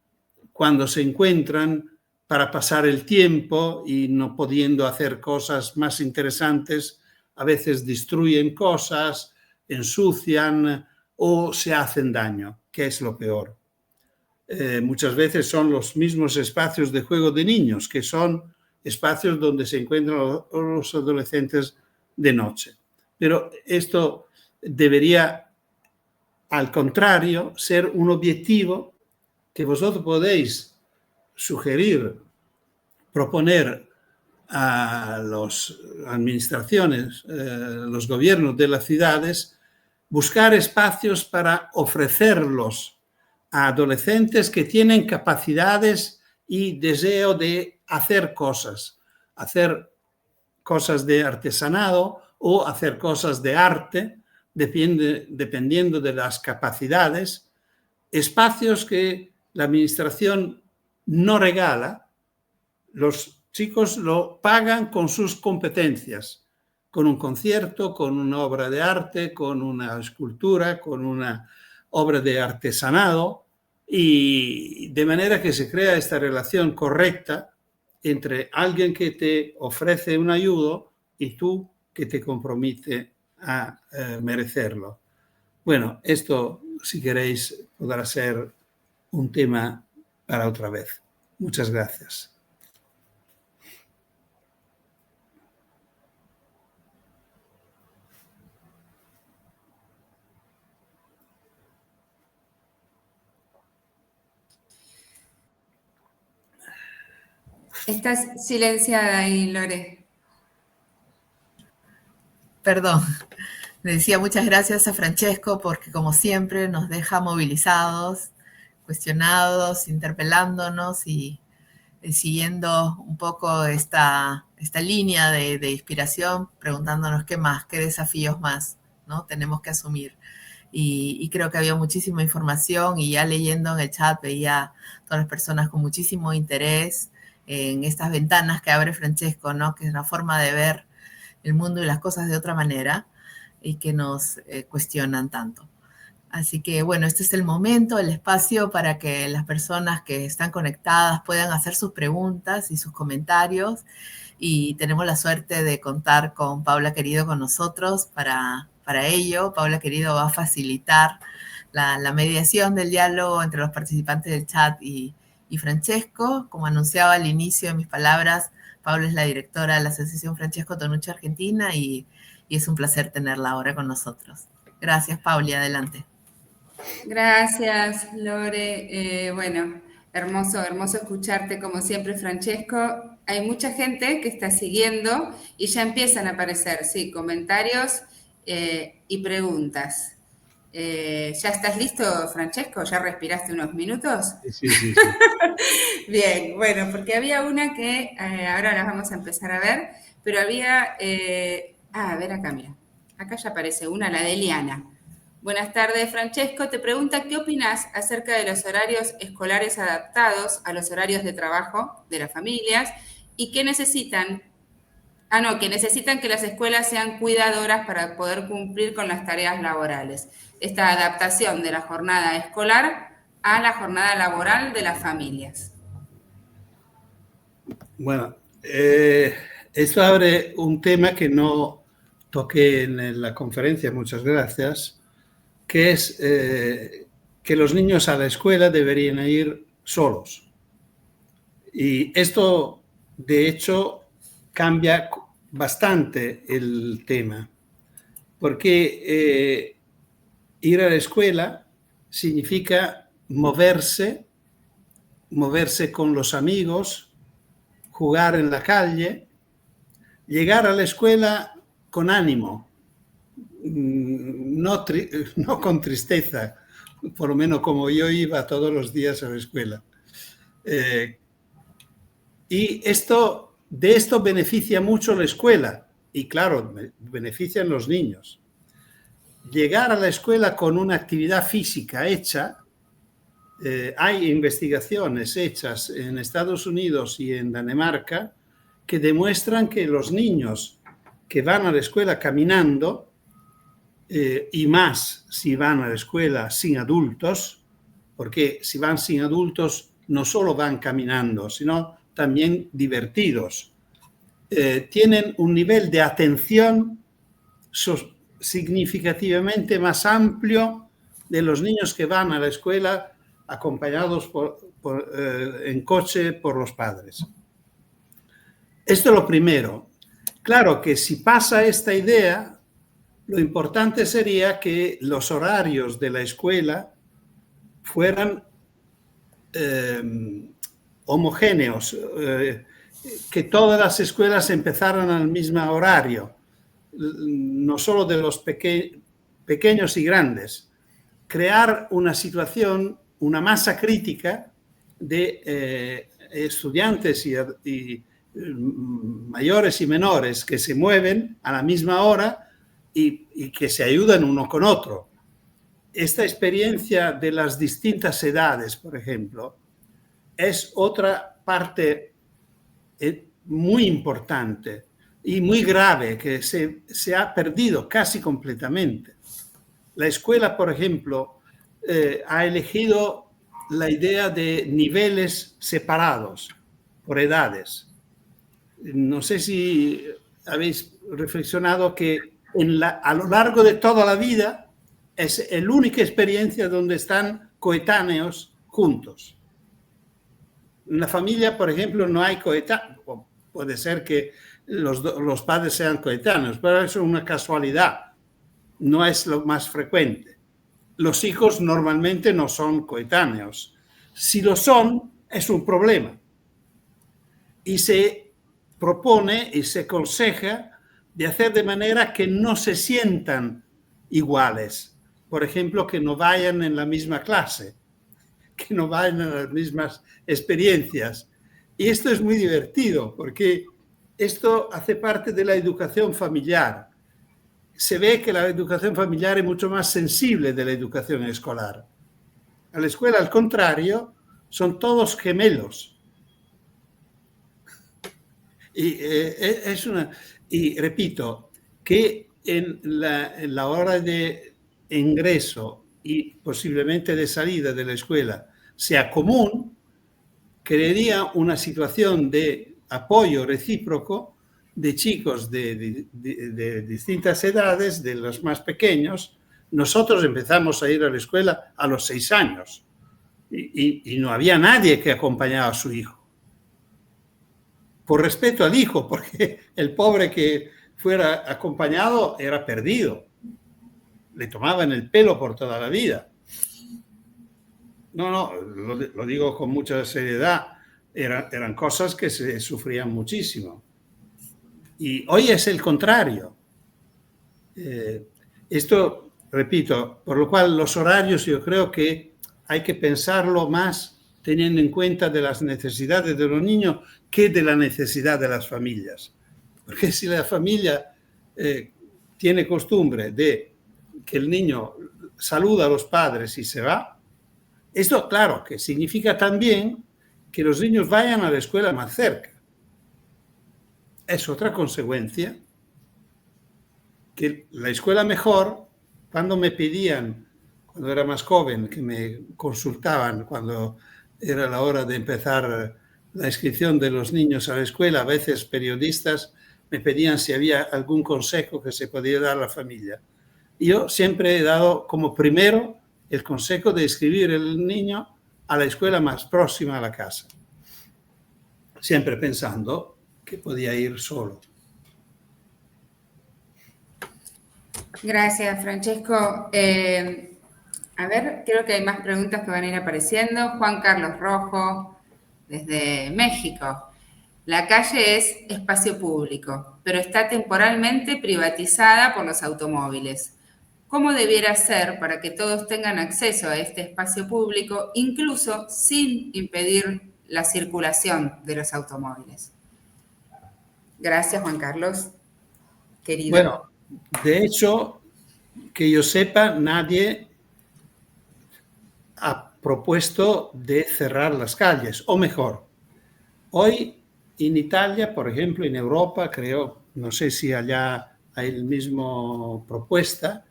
cuando se encuentran para pasar el tiempo y no pudiendo hacer cosas más interesantes, a veces destruyen cosas, ensucian o se hacen daño, que es lo peor. Muchas veces son los mismos espacios de juego de niños, que son espacios donde se encuentran los adolescentes de noche. Pero esto debería, al contrario, ser un objetivo que vosotros podéis sugerir, proponer a las administraciones, los gobiernos de las ciudades, buscar espacios para ofrecerlos a adolescentes que tienen capacidades y deseo de hacer cosas de artesanado o hacer cosas de arte, dependiendo de las capacidades, espacios que la administración no regala, los chicos lo pagan con sus competencias, con un concierto, con una obra de arte, con una escultura, con una obra de artesanado, y de manera que se crea esta relación correcta entre alguien que te ofrece un ayudo y tú que te compromete a merecerlo. Bueno, esto, si queréis, podrá ser un tema para otra vez. Muchas gracias. Estás silenciada ahí, Lore. Perdón. Le decía muchas gracias a Francesco porque como siempre nos deja movilizados, cuestionados, interpelándonos y siguiendo un poco esta línea de inspiración, preguntándonos qué más, qué desafíos más, ¿no? Tenemos que asumir. Y creo que había muchísima información y ya leyendo en el chat veía a todas las personas con muchísimo interés en estas ventanas que abre Francesco, ¿no? Que es una forma de ver el mundo y las cosas de otra manera y que nos cuestionan tanto. Así que bueno, este es el momento, el espacio para que las personas que están conectadas puedan hacer sus preguntas y sus comentarios. Y tenemos la suerte de contar con Paula Querido con nosotros para ello. Paula Querido va a facilitar la mediación del diálogo entre los participantes del chat y Francesco. Como anunciaba al inicio de mis palabras, Paula es la directora de la Asociación Francesco Tonucci Argentina y es un placer tenerla ahora con nosotros. Gracias, Pauli, adelante. Gracias, Lore. Bueno, hermoso escucharte como siempre, Francesco. Hay mucha gente que está siguiendo y ya empiezan a aparecer, sí, comentarios y preguntas. ¿Ya estás listo, Francesco? ¿Ya respiraste unos minutos? Sí. Bien, bueno, porque había una que ahora las vamos a empezar a ver, pero había... a ver acá, mira. Acá ya aparece una, la de Eliana. Buenas tardes, Francesco. Te pregunta qué opinas acerca de los horarios escolares adaptados a los horarios de trabajo de las familias y qué necesitan. Que necesitan que las escuelas sean cuidadoras para poder cumplir con las tareas laborales. Esta adaptación de la jornada escolar a la jornada laboral de las familias. Bueno, esto abre un tema que no toqué en la conferencia, muchas gracias, que es que los niños a la escuela deberían ir solos. Y esto, de hecho, cambia bastante el tema, porque ir a la escuela significa moverse con los amigos, jugar en la calle, llegar a la escuela con ánimo, no con tristeza, por lo menos como yo iba todos los días a la escuela. Y de esto beneficia mucho la escuela y claro, benefician los niños. Llegar a la escuela con una actividad física hecha, hay investigaciones hechas en Estados Unidos y en Dinamarca que demuestran que los niños que van a la escuela caminando, y más si van a la escuela sin adultos, porque si van sin adultos no solo van caminando, sino también divertidos. Tienen un nivel de atención significativamente más amplio de los niños que van a la escuela acompañados en coche por los padres. Esto es lo primero. Claro que si pasa esta idea, lo importante sería que los horarios de la escuela fueran homogéneos, que todas las escuelas empezaran al mismo horario, no solo de los pequeños y grandes. Crear una situación, una masa crítica de estudiantes y mayores y menores que se mueven a la misma hora y que se ayudan uno con otro. Esta experiencia de las distintas edades, por ejemplo, es otra parte muy importante y muy grave que se ha perdido casi completamente. La escuela, por ejemplo, ha elegido la idea de niveles separados por edades. No sé si habéis reflexionado que a lo largo de toda la vida es la única experiencia donde están coetáneos juntos. En la familia, por ejemplo, no hay coetáneos. Puede ser que los padres sean coetáneos, pero eso es una casualidad. No es lo más frecuente. Los hijos normalmente no son coetáneos. Si lo son, es un problema. Y se propone y se aconseja de hacer de manera que no se sientan iguales. Por ejemplo, que no vayan en la misma clase, que no vayan a las mismas experiencias. Y esto es muy divertido porque esto hace parte de la educación familiar. Se ve que la educación familiar es mucho más sensible de la educación escolar. A la escuela, al contrario, son todos gemelos. Y repito, que en la hora de ingreso y posiblemente de salida de la escuela sea común, crearía una situación de apoyo recíproco de chicos de distintas edades, de los más pequeños. Nosotros empezamos a ir a la escuela a los 6 años y no había nadie que acompañaba a su hijo. Por respeto al hijo, porque el pobre que fuera acompañado era perdido. Le tomaban el pelo por toda la vida. No, lo digo con mucha seriedad. Eran cosas que se sufrían muchísimo. Y hoy es el contrario. Esto, repito, por lo cual los horarios yo creo que hay que pensarlo más teniendo en cuenta de las necesidades de los niños que de la necesidad de las familias. Porque si la familia tiene costumbre de que el niño saluda a los padres y se va, esto, claro, que significa también que los niños vayan a la escuela más cerca. Es otra consecuencia que la escuela mejor, cuando me pedían, cuando era más joven, que me consultaban cuando era la hora de empezar la inscripción de los niños a la escuela, a veces periodistas me pedían si había algún consejo que se podía dar a la familia. Y yo siempre he dado como primero el consejo de inscribir el niño a la escuela más próxima a la casa, siempre pensando que podía ir solo. Gracias, Francesco. A ver, creo que hay más preguntas que van a ir apareciendo. Juan Carlos Rojo, desde México. La calle es espacio público, pero está temporalmente privatizada por los automóviles. ¿Cómo debiera ser para que todos tengan acceso a este espacio público, incluso sin impedir la circulación de los automóviles? Gracias, Juan Carlos, querido. Bueno, de hecho, que yo sepa, nadie ha propuesto de cerrar las calles, o mejor, hoy en Italia, por ejemplo, en Europa, creo, no sé si allá hay la misma propuesta,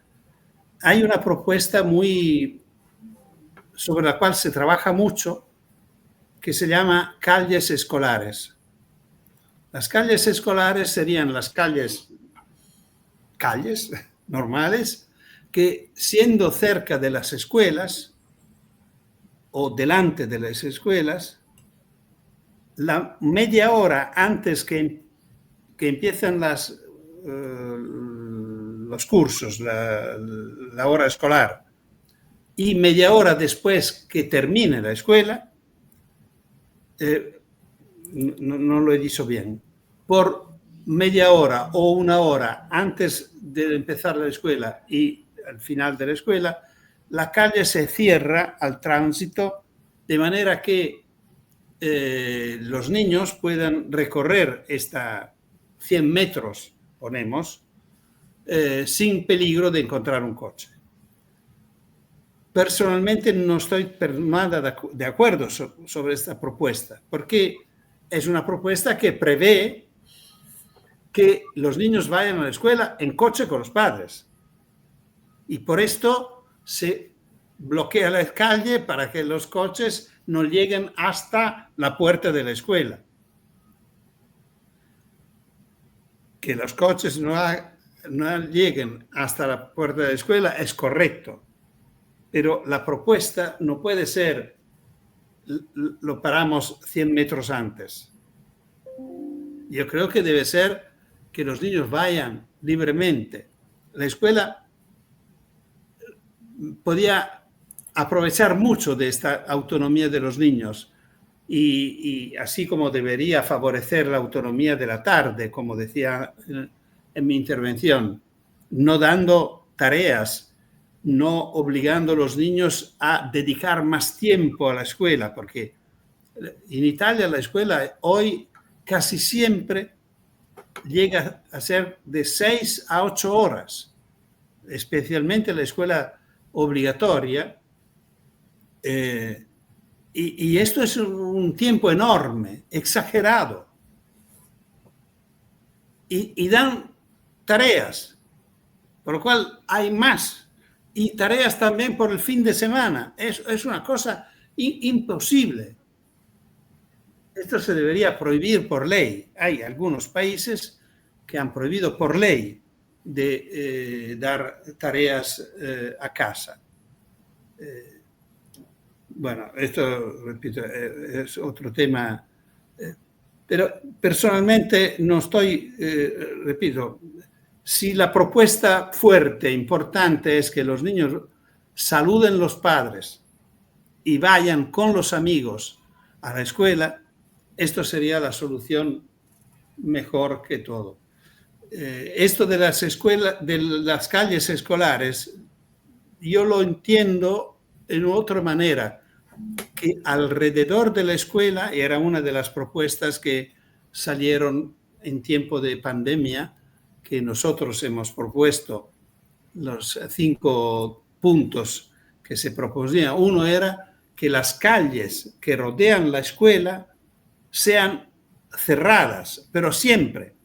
hay una propuesta sobre la cual se trabaja mucho, que se llama calles escolares. Las calles escolares serían las calles normales, que siendo cerca de las escuelas o delante de las escuelas, la media hora antes que empiezan los cursos, la hora escolar, y media hora después que termine la escuela, no lo he dicho bien, por media hora o una hora antes de empezar la escuela y al final de la escuela, la calle se cierra al tránsito de manera que los niños puedan recorrer 100 metros, ponemos, sin peligro de encontrar un coche. Personalmente no estoy nada de acuerdo sobre esta propuesta, porque es una propuesta que prevé que los niños vayan a la escuela en coche con los padres. Y por esto se bloquea la calle para que los coches no lleguen hasta la puerta de la escuela. Que los coches no lleguen hasta la puerta de la escuela es correcto, pero la propuesta no puede ser lo paramos 100 metros antes. Yo creo que debe ser que los niños vayan libremente. La escuela podía aprovechar mucho de esta autonomía de los niños y así como debería favorecer la autonomía de la tarde, como decía en mi intervención, no dando tareas, no obligando a los niños a dedicar más tiempo a la escuela, porque en Italia la escuela hoy casi siempre llega a ser de 6 a 8 horas, especialmente la escuela obligatoria. Y esto es un tiempo enorme, exagerado. Y dan tareas, por lo cual hay más. Y tareas también por el fin de semana. Es una cosa imposible. Esto se debería prohibir por ley. Hay algunos países que han prohibido por ley de dar tareas a casa. Bueno, esto, repito, es otro tema. Pero personalmente no estoy, repito, si la propuesta fuerte, importante, es que los niños saluden los padres y vayan con los amigos a la escuela, esto sería la solución mejor que todo. Esto de las escuelas, de las calles escolares, yo lo entiendo en otra manera, que alrededor de la escuela, era una de las propuestas que salieron en tiempo de pandemia, que nosotros hemos propuesto, los 5 puntos que se proponían. Uno era que las calles que rodean la escuela sean cerradas, pero siempre,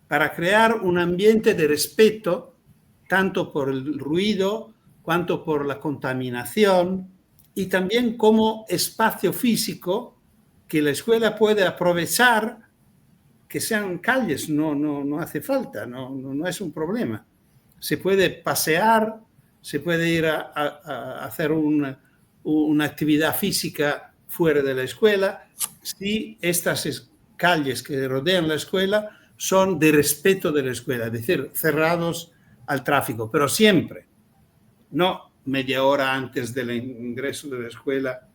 para crear un ambiente de respeto, tanto por el ruido, cuanto por la contaminación, y también como espacio físico que la escuela puede aprovechar, que sean calles, no hace falta, no es un problema. Se puede pasear, se puede ir a hacer una actividad física fuera de la escuela, si estas calles que rodean la escuela son de respeto de la escuela, es decir, cerrados al tráfico, pero siempre, no media hora antes del ingreso de la escuela.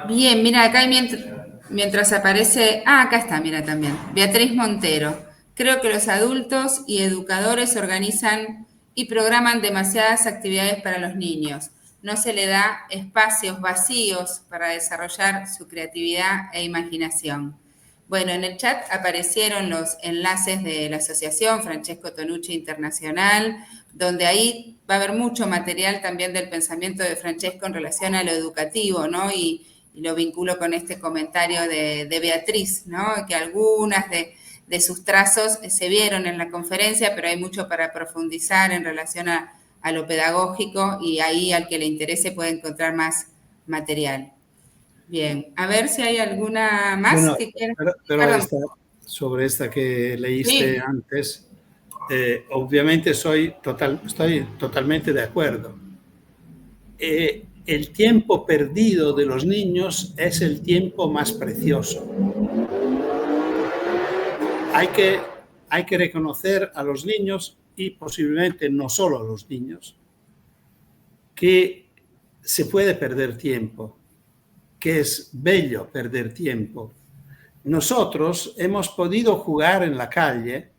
Bien, mira, acá mientras aparece... Ah, acá está, mira también. Beatriz Montero. Creo que los adultos y educadores organizan y programan demasiadas actividades para los niños. No se le da espacios vacíos para desarrollar su creatividad e imaginación. Bueno, en el chat aparecieron los enlaces de la asociación Francesco Tonucci Internacional, donde ahí va a haber mucho material también del pensamiento de Francesco en relación a lo educativo, ¿no? Y lo vinculo con este comentario de Beatriz, ¿no? Que algunas de sus trazos se vieron en la conferencia, pero hay mucho para profundizar en relación a lo pedagógico y ahí al que le interese puede encontrar más material. Bien, a ver si hay alguna más bueno, que quiera. pero sobre esta que leíste sí. Antes, obviamente estoy totalmente de acuerdo. El tiempo perdido de los niños es el tiempo más precioso. Hay que reconocer a los niños, y posiblemente no solo a los niños, que se puede perder tiempo, que es bello perder tiempo. Nosotros hemos podido jugar en la calle,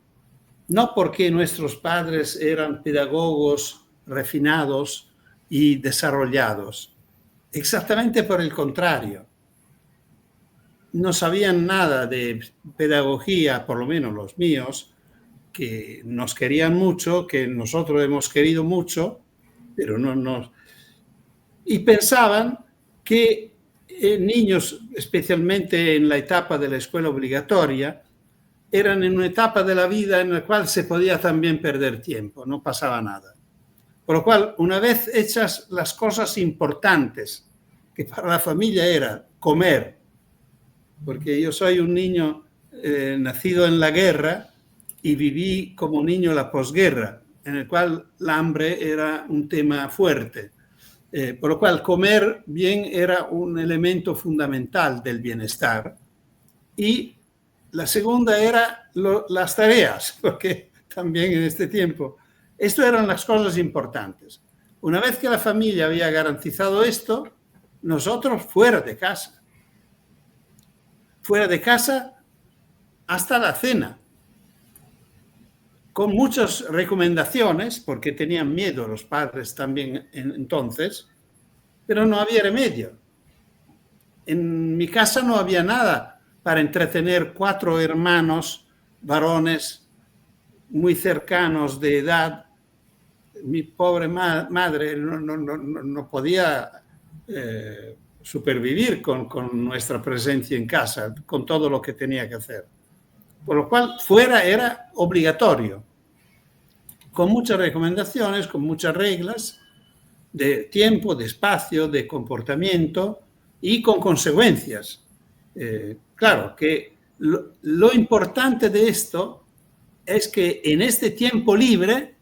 no porque nuestros padres eran pedagogos refinados y desarrollados, exactamente por el contrario. No sabían nada de pedagogía, por lo menos los míos, que nos querían mucho, que nosotros hemos querido mucho, pero no. Y pensaban que niños, especialmente en la etapa de la escuela obligatoria, eran en una etapa de la vida en la cual se podía también perder tiempo, no pasaba nada. Por lo cual, una vez hechas las cosas importantes, que para la familia era comer, porque yo soy un niño nacido en la guerra y viví como niño la posguerra, en el cual el hambre era un tema fuerte. Por lo cual, comer bien era un elemento fundamental del bienestar. Y la segunda era las tareas, porque también en este tiempo, esto eran las cosas importantes. Una vez que la familia había garantizado esto, nosotros fuera de casa. fuera de casa hasta la cena, con muchas recomendaciones, porque tenían miedo los padres también entonces, pero no había remedio. En mi casa no había nada para entretener 4 hermanos varones muy cercanos de edad. Mi pobre madre no podía supervivir con nuestra presencia en casa, con todo lo que tenía que hacer. Por lo cual, fuera era obligatorio, con muchas recomendaciones, con muchas reglas de tiempo, de espacio, de comportamiento y con consecuencias. Claro que lo importante de esto es que en este tiempo libre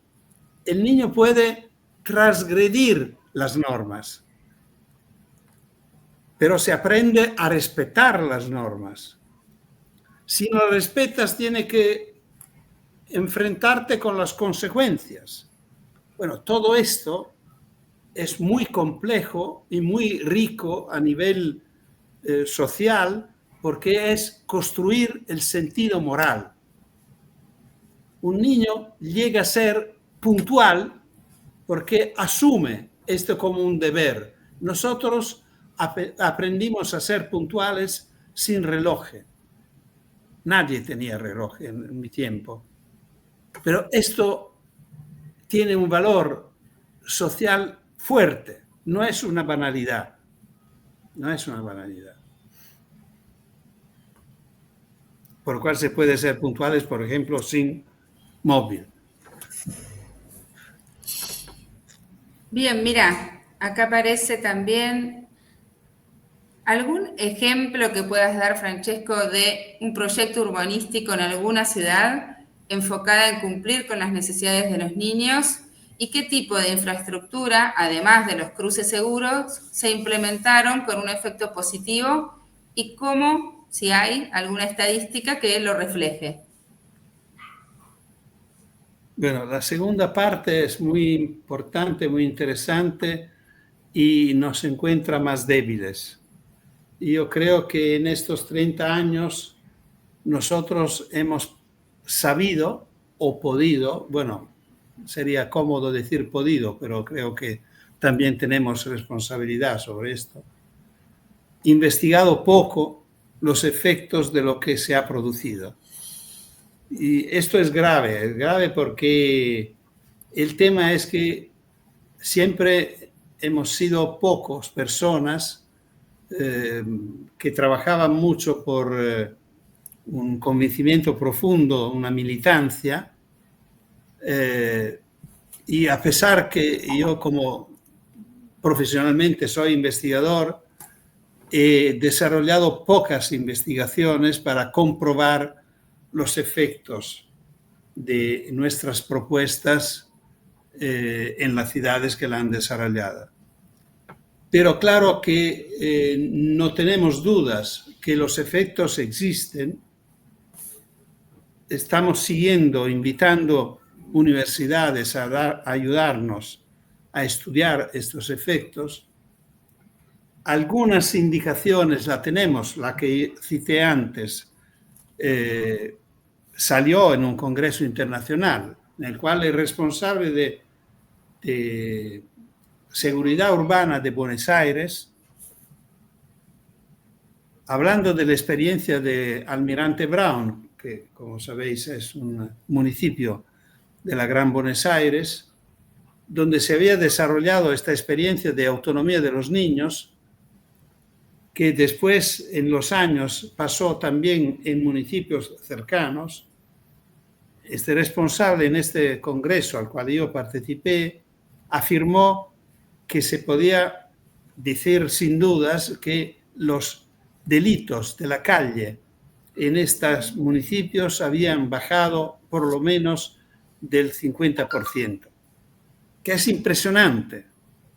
el niño puede transgredir las normas, pero se aprende a respetar las normas. Si no las respetas, tienes que enfrentarte con las consecuencias. Bueno, todo esto es muy complejo y muy rico a nivel social, porque es construir el sentido moral. Un niño llega a ser puntual porque asume esto como un deber. Nosotros aprendimos a ser puntuales sin reloj. Nadie tenía reloj en mi tiempo. Pero esto tiene un valor social fuerte, no es una banalidad. No es una banalidad. Por lo cual se puede ser puntuales, por ejemplo, sin móvil. Bien, mira, acá aparece también algún ejemplo que puedas dar, Francesco, de un proyecto urbanístico en alguna ciudad enfocada en cumplir con las necesidades de los niños y qué tipo de infraestructura, además de los cruces seguros, se implementaron con un efecto positivo y cómo, si hay alguna estadística que lo refleje. Bueno, la segunda parte es muy importante, muy interesante y nos encuentra más débiles. Y yo creo que en estos 30 años nosotros hemos sabido o podido, bueno, sería cómodo decir podido, pero creo que también tenemos responsabilidad sobre esto, investigado poco los efectos de lo que se ha producido. Y esto es grave porque el tema es que siempre hemos sido pocas personas que trabajaban mucho por un convencimiento profundo, una militancia, y a pesar que yo como profesionalmente soy investigador, he desarrollado pocas investigaciones para comprobar los efectos de nuestras propuestas en las ciudades que la han desarrollado. Pero claro que no tenemos dudas que los efectos existen. Estamos siguiendo, invitando universidades a ayudarnos a estudiar estos efectos. Algunas indicaciones la tenemos, la que cité antes, salió en un congreso internacional, en el cual el responsable de seguridad urbana de Buenos Aires, hablando de la experiencia de Almirante Brown, que como sabéis es un municipio de la Gran Buenos Aires, donde se había desarrollado esta experiencia de autonomía de los niños, que después en los años pasó también en municipios cercanos. Este responsable en este congreso al cual yo participé afirmó que se podía decir sin dudas que los delitos de la calle en estos municipios habían bajado por lo menos del 50%, que es impresionante,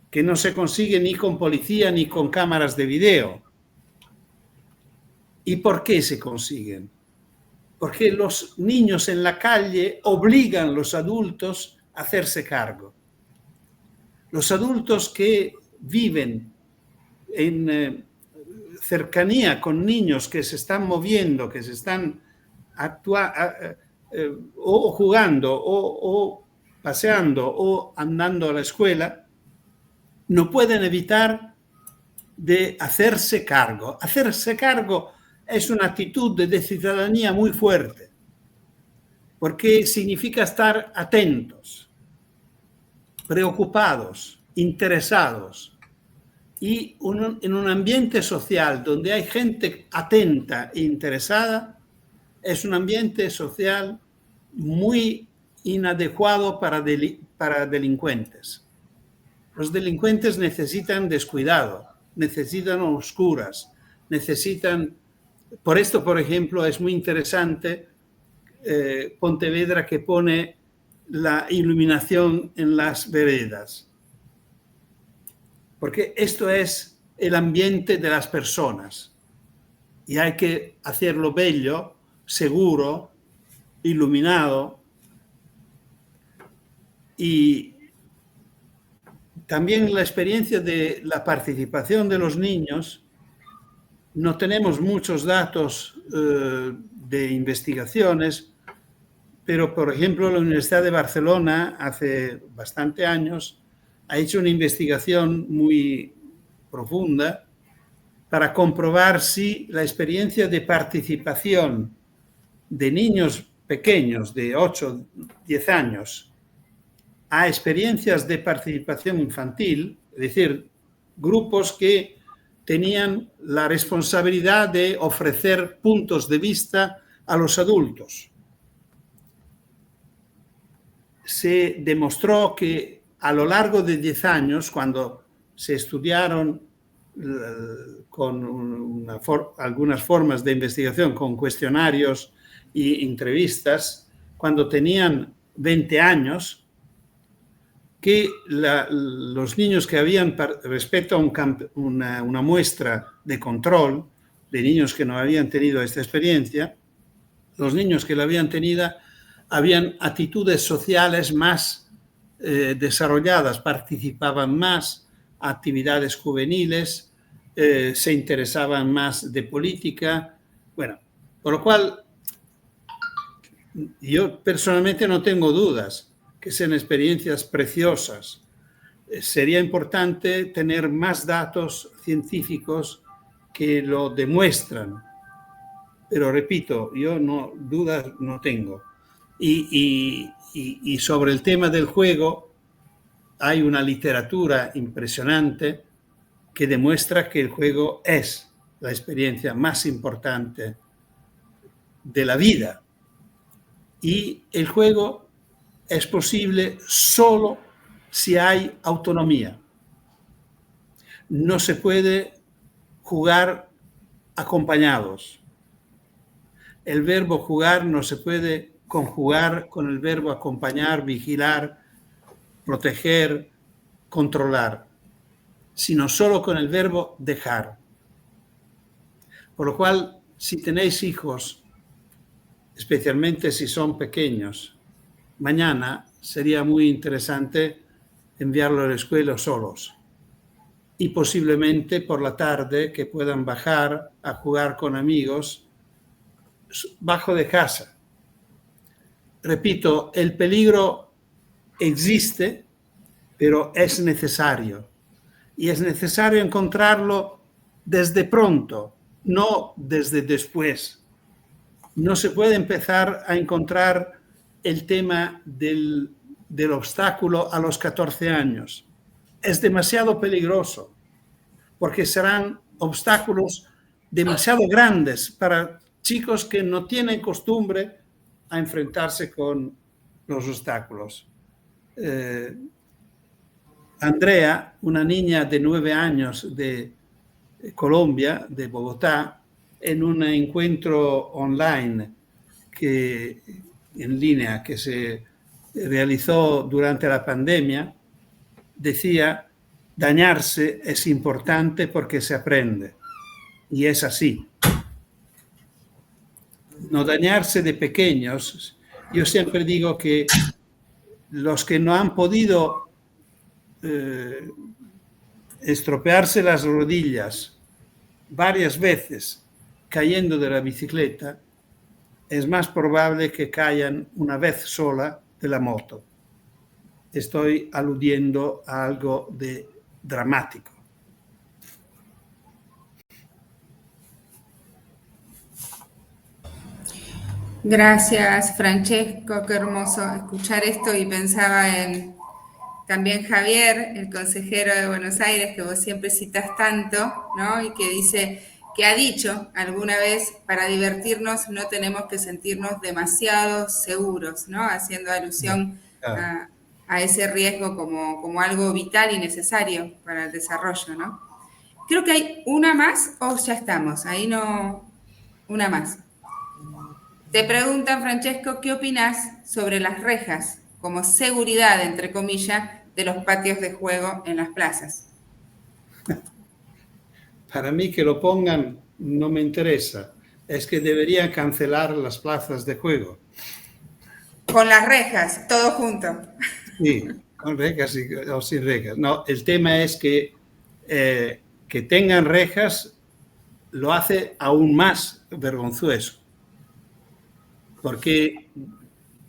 que no se consigue ni con policía ni con cámaras de video. ¿Y por qué se consiguen? Porque los niños en la calle obligan a los adultos a hacerse cargo. Los adultos que viven en cercanía con niños que se están moviendo, que se están o jugando o paseando o andando a la escuela, no pueden evitar de hacerse cargo. Hacerse cargo es una actitud de ciudadanía muy fuerte, porque significa estar atentos, preocupados, interesados. Y en un ambiente social donde hay gente atenta e interesada, es un ambiente social muy inadecuado para delincuentes. Los delincuentes necesitan descuidado, necesitan oscuras, necesitan... Por esto, por ejemplo, es muy interesante Pontevedra, que pone la iluminación en las veredas. Porque esto es el ambiente de las personas y hay que hacerlo bello, seguro, iluminado. Y también la experiencia de la participación de los niños. No tenemos muchos datos de investigaciones, pero, por ejemplo, la Universidad de Barcelona hace bastante años ha hecho una investigación muy profunda para comprobar si la experiencia de participación de niños pequeños de 8, 10 años a experiencias de participación infantil, es decir, grupos que tenían la responsabilidad de ofrecer puntos de vista a los adultos. Se demostró que a lo largo de 10 años, cuando se estudiaron con algunas formas de investigación, con cuestionarios y entrevistas, cuando tenían 20 años, que los niños que habían, respecto a una muestra de control de niños que no habían tenido esta experiencia, los niños que la habían tenido habían actitudes sociales más desarrolladas, participaban más, actividades juveniles, se interesaban más de política. Bueno, por lo cual yo personalmente no tengo dudas que sean experiencias preciosas. Sería importante tener más datos científicos que lo demuestran. Pero repito, yo dudas no tengo. Y sobre el tema del juego, hay una literatura impresionante que demuestra que el juego es la experiencia más importante de la vida. Y el juego es posible solo si hay autonomía. No se puede jugar acompañados. El verbo jugar no se puede conjugar con el verbo acompañar, vigilar, proteger, controlar, sino solo con el verbo dejar. Por lo cual, si tenéis hijos, especialmente si son pequeños, mañana sería muy interesante enviarlos a la escuela solos y posiblemente por la tarde que puedan bajar a jugar con amigos bajo de casa. Repito, el peligro existe, pero es necesario. Y es necesario encontrarlo desde pronto, no desde después. No se puede empezar a encontrar el tema del obstáculo a los 14 años. Es demasiado peligroso, porque serán obstáculos demasiado grandes para chicos que no tienen costumbre a enfrentarse con los obstáculos. Andrea, una niña de 9 años de Colombia, de Bogotá, en un encuentro online en línea que se realizó durante la pandemia, decía: dañarse es importante porque se aprende. Y es así. No dañarse de pequeños. Yo siempre digo que los que no han podido estropearse las rodillas varias veces cayendo de la bicicleta, es más probable que caigan una vez sola de la moto. Estoy aludiendo a algo de dramático. Gracias, Francesco, qué hermoso escuchar esto, y pensaba en también Javier, el consejero de Buenos Aires, que vos siempre citas tanto, ¿no? Y que dice, que ha dicho alguna vez, para divertirnos no tenemos que sentirnos demasiado seguros, ¿no? Haciendo alusión a ese riesgo como algo vital y necesario para el desarrollo, ¿no? Creo que hay una más, o ya estamos, ahí no, una más. Te preguntan, Francesco, ¿qué opinas sobre las rejas como seguridad, entre comillas, de los patios de juego en las plazas? Para mí que lo pongan no me interesa. Es que deberían cancelar las plazas de juego. Con las rejas, todo junto. Sí, con rejas o sin rejas. No, el tema es que tengan rejas lo hace aún más vergonzoso. Porque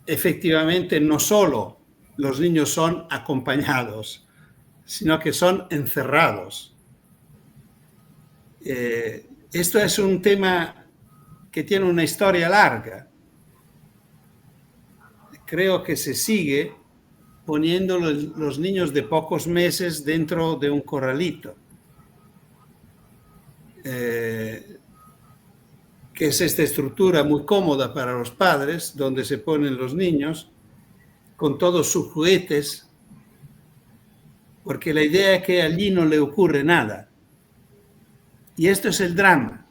efectivamente no solo los niños son acompañados, sino que son encerrados. Esto es un tema que tiene una historia larga. Creo que se sigue poniendo los niños de pocos meses dentro de un corralito. Que es esta estructura muy cómoda para los padres, donde se ponen los niños con todos sus juguetes, porque la idea es que allí no le ocurre nada. Y esto es el drama.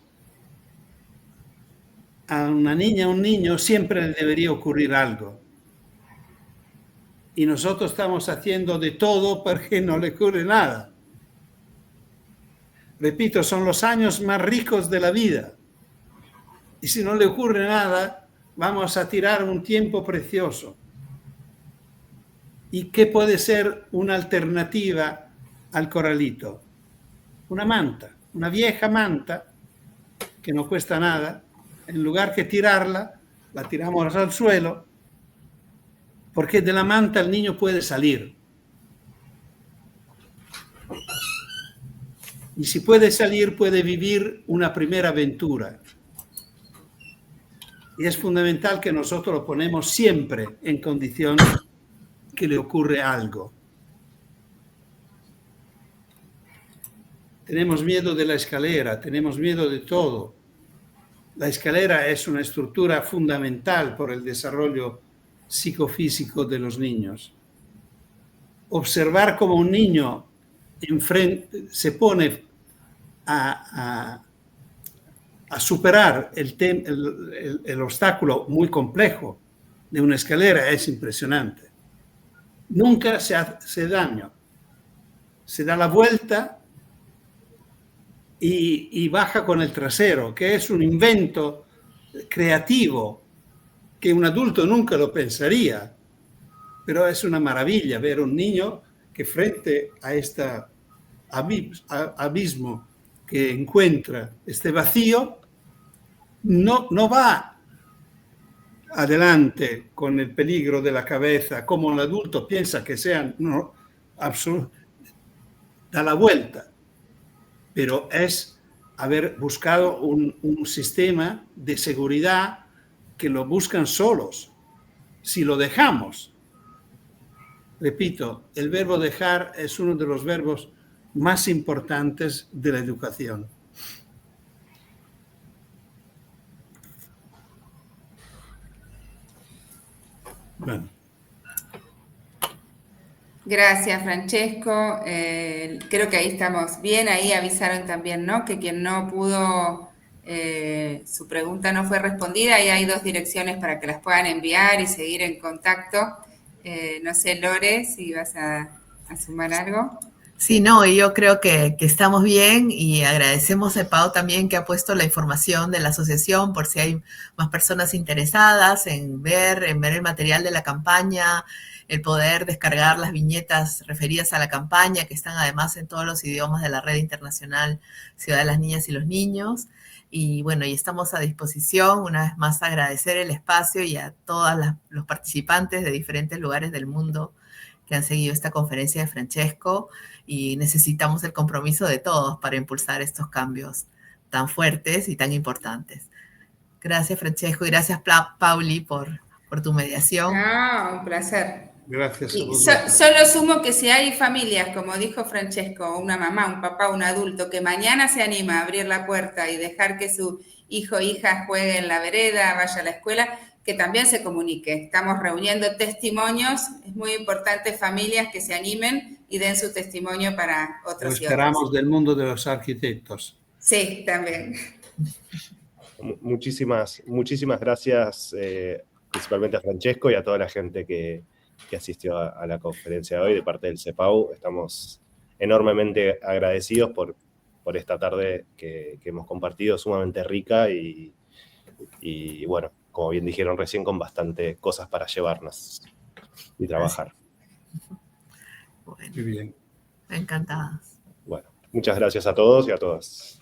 A una niña, a un niño, siempre le debería ocurrir algo. Y nosotros estamos haciendo de todo para que no le ocurra nada. Repito, son los años más ricos de la vida. Y si no le ocurre nada, vamos a tirar un tiempo precioso. ¿Y qué puede ser una alternativa al corralito? Una manta, una vieja manta, que no cuesta nada. En lugar que tirarla, la tiramos al suelo, porque de la manta el niño puede salir. Y si puede salir, puede vivir una primera aventura. Y es fundamental que nosotros lo ponemos siempre en condición que le ocurre algo. Tenemos miedo de la escalera, tenemos miedo de todo. La escalera es una estructura fundamental por el desarrollo psicofísico de los niños. Observar cómo un niño se pone a superar el obstáculo muy complejo de una escalera es impresionante. Nunca se hace daño. Se da la vuelta y baja con el trasero, que es un invento creativo que un adulto nunca lo pensaría. Pero es una maravilla ver un niño que frente a este abismo que encuentra, este vacío, no va adelante con el peligro de la cabeza, como el adulto piensa que sea, no, da la vuelta. Pero es haber buscado un sistema de seguridad que lo buscan solos. Si lo dejamos, repito, el verbo dejar es uno de los verbos más importantes de la educación. Bueno. Gracias, Francesco. Creo que ahí estamos bien. Ahí avisaron también, ¿no?, que quien no pudo, su pregunta no fue respondida. Ahí hay 2 direcciones para que las puedan enviar y seguir en contacto. No sé, Lore, si vas a sumar algo. Sí, no, y yo creo que estamos bien, y agradecemos a Pau también, que ha puesto la información de la asociación por si hay más personas interesadas en ver el material de la campaña, el poder descargar las viñetas referidas a la campaña, que están además en todos los idiomas de la Red Internacional Ciudad de las Niñas y los Niños. Y bueno, y estamos a disposición, una vez más, agradecer el espacio y a todos los participantes de diferentes lugares del mundo que han seguido esta conferencia de Francesco, y necesitamos el compromiso de todos para impulsar estos cambios tan fuertes y tan importantes. Gracias, Francesco, y gracias, Pauli, por tu mediación. Ah, un placer. Gracias a Y vosotros. solo sumo que si hay familias, como dijo Francesco, una mamá, un papá, un adulto, que mañana se anima a abrir la puerta y dejar que su hijo o hija juegue en la vereda, vaya a la escuela, que también se comunique. Estamos reuniendo testimonios. Es muy importante familias que se animen y den su testimonio para Lo otros y esperamos otras. del mundo de los arquitectos. Sí, también. Muchísimas gracias, principalmente a Francesco y a toda la gente que asistió a la conferencia de hoy de parte del CEPAU. Estamos enormemente agradecidos por esta tarde que hemos compartido, sumamente rica y bueno, como bien dijeron recién, con bastante cosas para llevarnos y trabajar. Bueno, Muy bien. encantadas. Bueno, muchas gracias a todos y a todas.